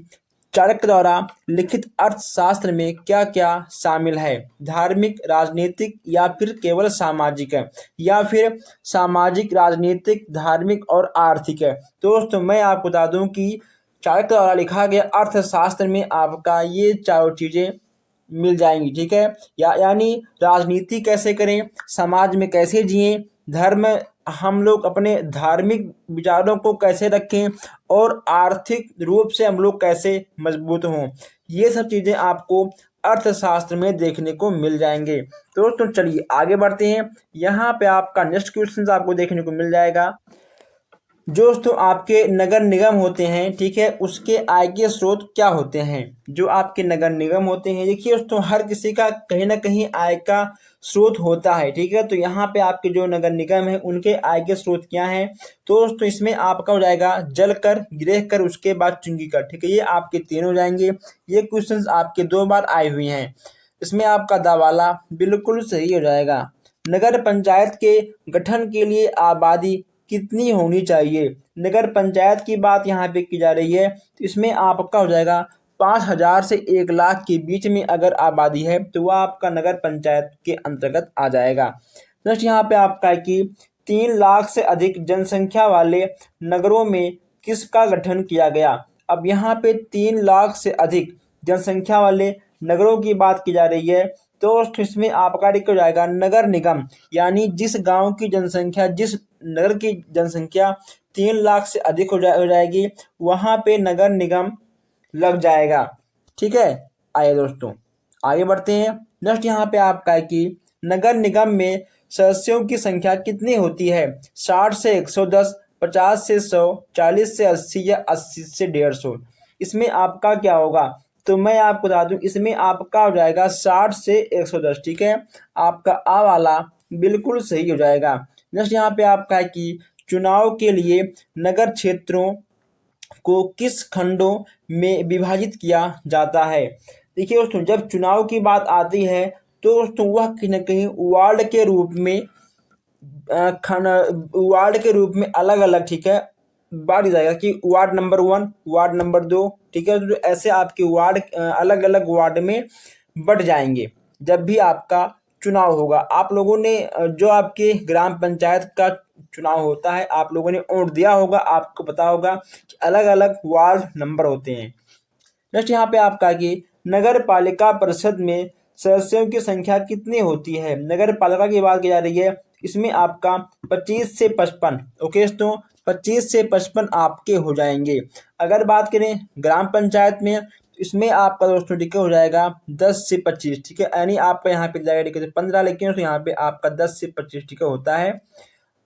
चाणक्य द्वारा लिखित अर्थशास्त्र में क्या क्या शामिल है? धार्मिक, राजनीतिक या फिर केवल सामाजिक है, या फिर सामाजिक, राजनीतिक, धार्मिक और आर्थिक है? दोस्तों मैं आपको बता दूं कि चाणक्य द्वारा लिखा गया अर्थशास्त्र में आपका ये चारों चीज़ें मिल जाएंगी, ठीक है, यानी राजनीति कैसे करें, समाज में कैसे जिएं, धर्म, हम लोग अपने धार्मिक विचारों को कैसे रखें और आर्थिक रूप से हम लोग कैसे मजबूत हों, ये सब चीज़ें आपको अर्थशास्त्र में देखने को मिल जाएंगे। तो दोस्तों चलिए आगे बढ़ते हैं। यहाँ पे आपका नेक्स्ट क्वेश्चन आपको देखने को मिल जाएगा। जो दोस्तों आपके नगर निगम होते हैं, ठीक है, उसके आय के स्रोत क्या होते हैं? जो आपके नगर निगम होते हैं, देखिए दोस्तों हर किसी का कहीं ना कहीं आय का स्रोत होता है, ठीक है। तो यहाँ पे आपके जो नगर निगम है उनके आय के स्रोत क्या हैं? तो दोस्तों इसमें आपका हो जाएगा जल कर, गृह कर, उसके बाद चुंगी कर, ठीक है। ये आपके तीन हो जाएंगे। ये क्वेश्चन आपके 2 बार आए हुए हैं। इसमें आपका दावाला बिल्कुल सही हो जाएगा। नगर पंचायत के गठन के लिए आबादी कितनी होनी चाहिए? नगर पंचायत की बात यहाँ पे की जा रही है, तो इसमें आपका हो जाएगा 5,000 से 1 लाख के बीच में अगर आबादी है तो वह आपका नगर पंचायत के अंतर्गत आ जाएगा। नेक्स्ट यहाँ पे आपका है कि 3 लाख से अधिक जनसंख्या वाले नगरों में किसका गठन किया गया? अब यहाँ पे 3 लाख से अधिक जनसंख्या वाले नगरों की बात की जा रही है, तो दोस्तों इसमें आपका टिक हो जाएगा नगर निगम, यानी जिस गांव की जनसंख्या, जिस नगर की जनसंख्या 3 लाख से अधिक हो जाएगी वहां पे नगर निगम लग जाएगा, ठीक है। आइए दोस्तों आगे बढ़ते हैं। नेक्स्ट यहाँ पे आपका है कि नगर निगम में सदस्यों की संख्या कितनी होती है? 60 से 110, 50 से 100, 40 से 80 या 80 से 150। इसमें आपका क्या होगा? तो मैं आपको बता दूं, इसमें आपका हो जाएगा 60 से 110, ठीक है। आपका आ वाला बिल्कुल सही हो जाएगा। नेक्स्ट यहाँ पे आपका है कि चुनाव के लिए नगर क्षेत्रों को किस खंडों में विभाजित किया जाता है? देखिए दोस्तों जब चुनाव की बात आती है तो दोस्तों वह कहीं ना कहीं वार्ड के रूप में वार्ड के रूप में अलग अलग, ठीक है, बांट जाएगा कि वार्ड नंबर 1, वार्ड नंबर 2, ठीक है। तो ऐसे आपके वार्ड अलग अलग वार्ड में बट जाएंगे जब भी आपका चुनाव होगा। आप लोगों ने जो आपके ग्राम पंचायत का चुनाव होता है आप लोगों ने वोट दिया होगा, आपको पता होगा कि अलग अलग वार्ड नंबर होते हैं। नेक्स्ट यहाँ पे आपका कि नगर पालिका परिषद में सदस्यों की संख्या कितनी होती है? नगर पालिका की बात की जा रही है, इसमें आपका 25 से 55, ओके दोस्तों 25 से 55 आपके हो जाएंगे। अगर बात करें ग्राम पंचायत में, इसमें आपका दोस्तों टिकट हो जाएगा 10 से 25, ठीक है, यानी आपका यहाँ पे जाएगा टिकट 15, लेकिन तो यहाँ पे आपका 10 से 25 टिकट होता है।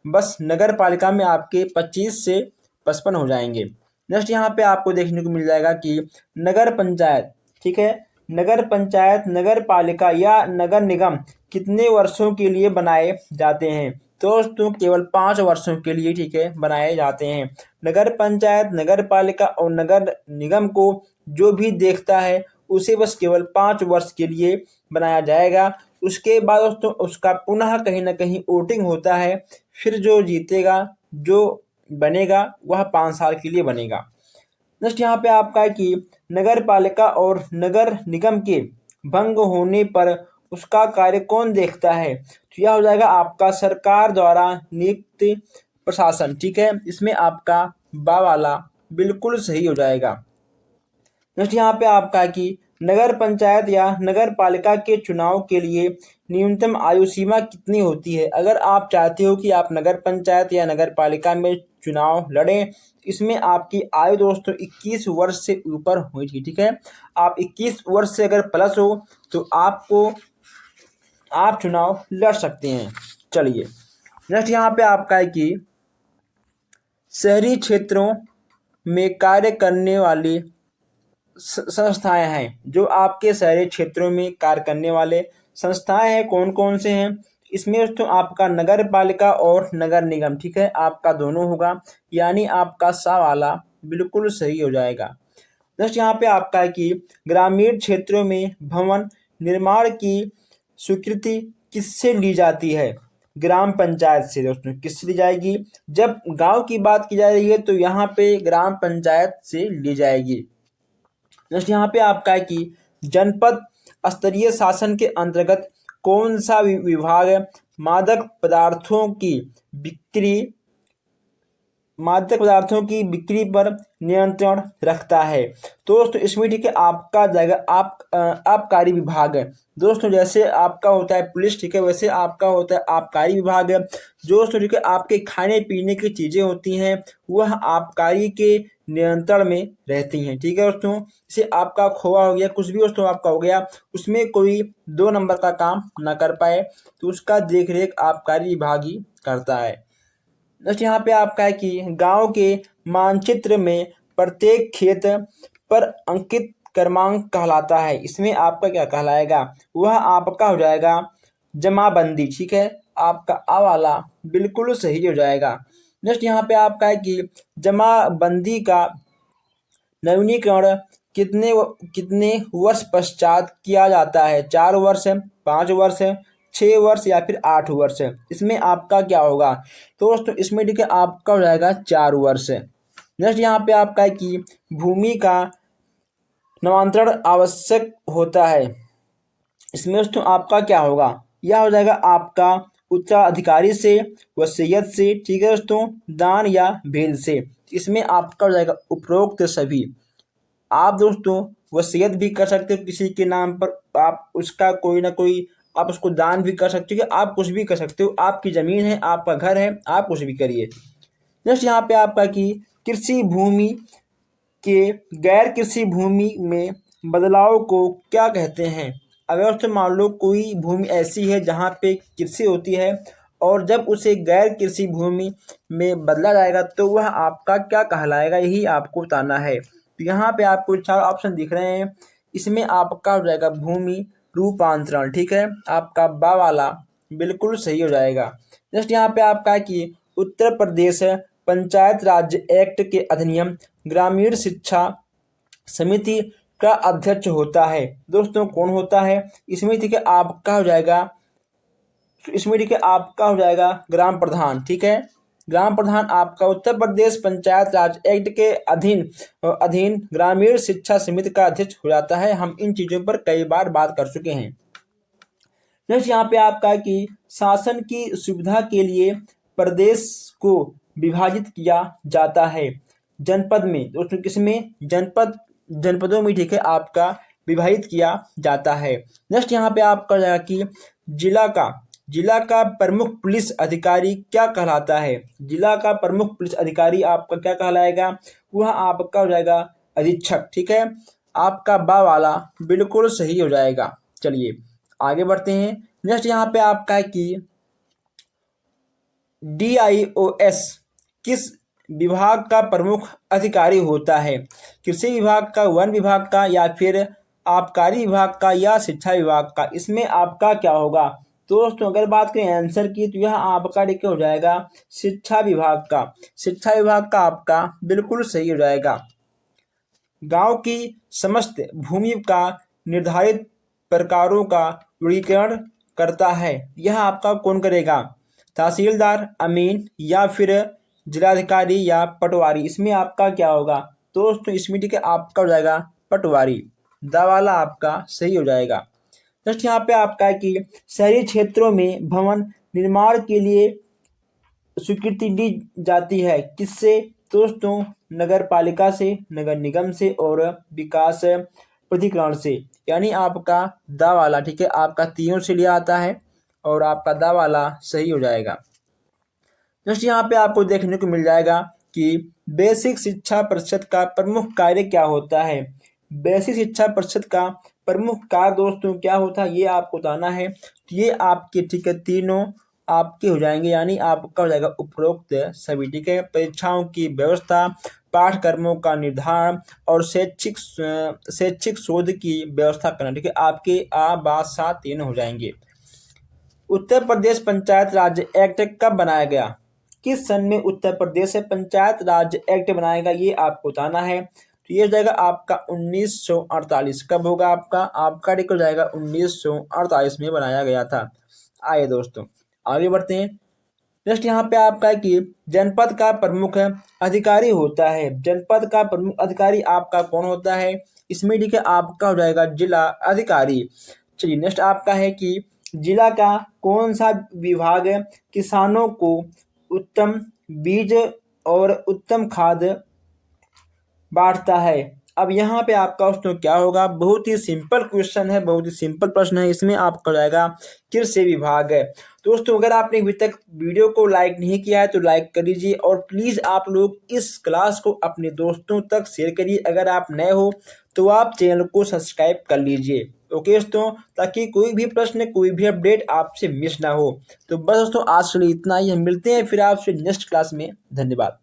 बस नगर पालिका में आपके 25 से 55 हो जाएंगे। नेक्स्ट यहाँ पे आपको देखने को मिल जाएगा कि नगर पंचायत, ठीक है, नगर पंचायत, नगर पालिका या नगर निगम कितने वर्षों के लिए बनाए जाते हैं? तो दोस्तों केवल 5 वर्षों के लिए, ठीक है, बनाए जाते हैं। नगर पंचायत, नगर पालिका और नगर निगम को जो भी देखता है उसे बस केवल 5 वर्ष के लिए बनाया जाएगा। उसके बाद दोस्तों उसका पुनः कहीं ना कहीं वोटिंग होता है, फिर जो जीतेगा, जो बनेगा वह 5 साल के लिए बनेगा। नेक्स्ट यहाँ पे आपका है कि नगर पालिका और नगर निगम के भंग होने पर उसका कार्य कौन देखता है? तो यह हो जाएगा आपका सरकार द्वारा नियुक्त प्रशासन, ठीक है। इसमें आपका बा वाला बिल्कुल सही हो जाएगा। नेक्स्ट यहाँ पे आपका है कि नगर पंचायत या नगर पालिका के चुनाव के लिए न्यूनतम आयु सीमा कितनी होती है? अगर आप चाहते हो कि आप नगर पंचायत या नगर पालिका में चुनाव लड़ें, इसमें आपकी आयु दोस्तों 21 वर्ष से ऊपर हुई थी, ठीक है। आप 21 वर्ष से अगर प्लस हो तो आप चुनाव लड़ सकते हैं। चलिए नेक्स्ट यहाँ पे आपका है कि शहरी क्षेत्रों में कार्य करने वाली संस्थाएं हैं, जो आपके शहरी क्षेत्रों में कार्य करने वाले संस्थाएं हैं कौन कौन से हैं? इसमें दोस्तों आपका नगर पालिका और नगर निगम, ठीक है, आपका दोनों होगा, यानी आपका सा वाला बिल्कुल सही हो जाएगा। नेक्स्ट यहाँ पे आपका है कि ग्रामीण क्षेत्रों में भवन निर्माण की स्वीकृति किससे ली जाती है? ग्राम पंचायत से दोस्तों। किससे ली जाएगी? जब गांव की बात की जा रही है तो यहाँ पे ग्राम पंचायत से ली जाएगी। नेक्स्ट यहाँ पे आपका है कि जनपद स्तरीय शासन के अंतर्गत कौन सा विभाग मादक पदार्थों की बिक्री मादक पदार्थों की बिक्री पर नियंत्रण रखता है। दोस्तों इसमें ठीक है आपका जाएगा आबकारी विभाग है। दोस्तों जैसे आपका होता है पुलिस, ठीक है, वैसे आपका होता है आबकारी विभाग है। दोस्तों ठीक है आपके खाने पीने की चीज़ें होती हैं वह आबकारी के नियंत्रण में रहती हैं, ठीक है दोस्तों। जैसे आपका खोआ हो गया, कुछ भी दोस्तों आपका हो गया, उसमें कोई 2 नंबर का काम ना कर पाए तो उसका देख रेख आबकारी विभाग ही करता है। नेक्स्ट यहाँ पे आपका है कि गांव के मानचित्र में प्रत्येक खेत पर अंकित क्रमांक कहलाता है। इसमें आपका क्या कहलाएगा, वह आपका हो जाएगा जमाबंदी, ठीक है, आपका आ वाला बिल्कुल सही हो जाएगा। नेक्स्ट यहाँ पे आपका है कि जमाबंदी का नवीनीकरण कितने वर्ष पश्चात किया जाता है। 4 वर्ष, 5 वर्ष, 6 वर्ष या फिर 8 वर्ष। इसमें आपका क्या होगा दोस्तों, इसमें ठीक है आपका हो जाएगा 4 वर्ष। नेक्स्ट यहाँ पे आपका है कि भूमि का नामांतरण आवश्यक होता है। इसमें दोस्तों आपका क्या होगा, यह हो जाएगा आपका उत्तराधिकारी से, वसीयत से, ठीक है दोस्तों, दान या भेद से। इसमें आपका हो जाएगा उपरोक्त सभी। आप दोस्तों वसीयत भी कर सकते हो किसी के नाम पर, आप उसका कोई ना कोई आप उसको दान भी कर सकते हो, आप कुछ भी कर सकते हो, आपकी ज़मीन है, आपका घर है, आप कुछ भी करिए। नेक्स्ट यहाँ पे आपका कि कृषि भूमि के गैर कृषि भूमि में बदलाव को क्या कहते हैं। अगर दोस्तों मान लो कोई भूमि ऐसी है जहाँ पे कृषि होती है और जब उसे गैर कृषि भूमि में बदला जाएगा तो वह आपका क्या कहलाएगा, यही आपको बताना है। तो यहाँ पे आपको 4 ऑप्शन दिख रहे हैं, इसमें आपका हो जाएगा भूमि रूपांतरण, ठीक है, आपका बा वाला बिल्कुल सही हो जाएगा। नेक्स्ट यहाँ पे आपका है कि उत्तर प्रदेश पंचायत राज एक्ट के अधिनियम ग्रामीण शिक्षा समिति का अध्यक्ष होता है। दोस्तों कौन होता है, इसमें ठीक है आपका हो जाएगा, इसमें ठीक है आपका हो जाएगा ग्राम प्रधान, ठीक है, ग्राम प्रधान आपका उत्तर प्रदेश पंचायत राज एक्ट के अधीन ग्रामीण शिक्षा समिति का अध्यक्ष हो जाता है। हम इन चीज़ों पर कई बार बात कर चुके हैं। नेक्स्ट यहाँ पे आपका कि शासन की सुविधा के लिए प्रदेश को विभाजित किया जाता है जनपद में। दोस्तों किसमें, जनपदों में, ठीक है, आपका विभाजित किया जाता है। नेक्स्ट यहाँ पे आपका जाएगा कि जिला का प्रमुख पुलिस अधिकारी क्या कहलाता है। जिला का प्रमुख पुलिस अधिकारी आपका क्या कहलाएगा, वह आपका हो जाएगा अधीक्षक, ठीक है, आपका बा वाला बिल्कुल सही हो जाएगा। चलिए आगे बढ़ते हैं। नेक्स्ट यहाँ पे आपका है कि DIOS किस विभाग का प्रमुख अधिकारी होता है। कृषि विभाग का, वन विभाग का, या फिर आबकारी विभाग का, या शिक्षा विभाग का। इसमें आपका क्या होगा दोस्तों, अगर बात करें आंसर की तो यह आपका ठीक हो जाएगा शिक्षा विभाग का। शिक्षा विभाग का आपका बिल्कुल सही हो जाएगा। गांव की समस्त भूमि का निर्धारित प्रकारों का वर्गीकरण करता है, यह आपका कौन करेगा, तहसीलदार, अमीन, या फिर जिलाधिकारी या पटवारी। इसमें आपका क्या होगा दोस्तों, इसमें ठीक है आपका हो जाएगा पटवारी, दा वाला आपका सही हो जाएगा। नेक्स्ट यहाँ पे आपका है कि शहरी क्षेत्रों में भवन निर्माण के लिए स्वीकृति दी जाती है किससे दोस्तों, नगर पालिका से, नगर निगम से, और विकास प्राधिकरण से। यानी आपका दा वाला, ठीक है, आपका तीनों से लिया आता है और आपका दा वाला सही हो जाएगा। नेक्स्ट यहाँ पे आपको देखने को मिल जाएगा कि बेसिक शिक्षा परिषद का प्रमुख कार्य क्या होता है। बेसिक शिक्षा परिषद का प्रमुख कार्य दोस्तों क्या होता है, ये आपको बताना है। तो ये आपके ठीक है तीनों आपके हो जाएंगे, यानी आपका हो जाएगा उपरोक्त सभी, ठीक है, परीक्षाओं की व्यवस्था, पाठ्यक्रमों का निर्धारण और शैक्षिक शोध की व्यवस्था करना, ठीक है, आपके आ बा सा तीन हो जाएंगे। उत्तर प्रदेश पंचायत राज एक्ट कब बनाया गया, किस सन में उत्तर प्रदेश पंचायत राज एक्ट बनाया गया, ये आपको बताना है। तो ये हो जाएगा आपका 1948। कब होगा आपका ठीक हो जाएगा 1948 में बनाया गया था। आइए दोस्तों आगे बढ़ते हैं। नेक्स्ट यहाँ पे आपका है कि जनपद का प्रमुख अधिकारी होता है। जनपद का प्रमुख अधिकारी आपका कौन होता है, इसमें ठीक है आपका हो जाएगा जिला अधिकारी। चलिए नेक्स्ट आपका है कि जिला का कौन सा विभाग किसानों को उत्तम बीज और उत्तम खाद बांटता है। अब यहाँ पे आपका प्रश्न क्या होगा, बहुत ही सिंपल क्वेश्चन है, बहुत ही सिंपल प्रश्न है। इसमें आपका जाएगा कृषि विभाग है। दोस्तों अगर आपने अभी तक वीडियो को लाइक नहीं किया है तो लाइक कर लीजिए और प्लीज़ आप लोग इस क्लास को अपने दोस्तों तक शेयर करिए। अगर आप नए हो तो आप चैनल को सब्सक्राइब कर लीजिए। ओके दोस्तों, ताकि कोई भी प्रश्न कोई भी अपडेट आपसे मिस ना हो। तो बस दोस्तों आज के लिए इतना ही, हम मिलते हैं फिर आपसे नेक्स्ट क्लास में। धन्यवाद।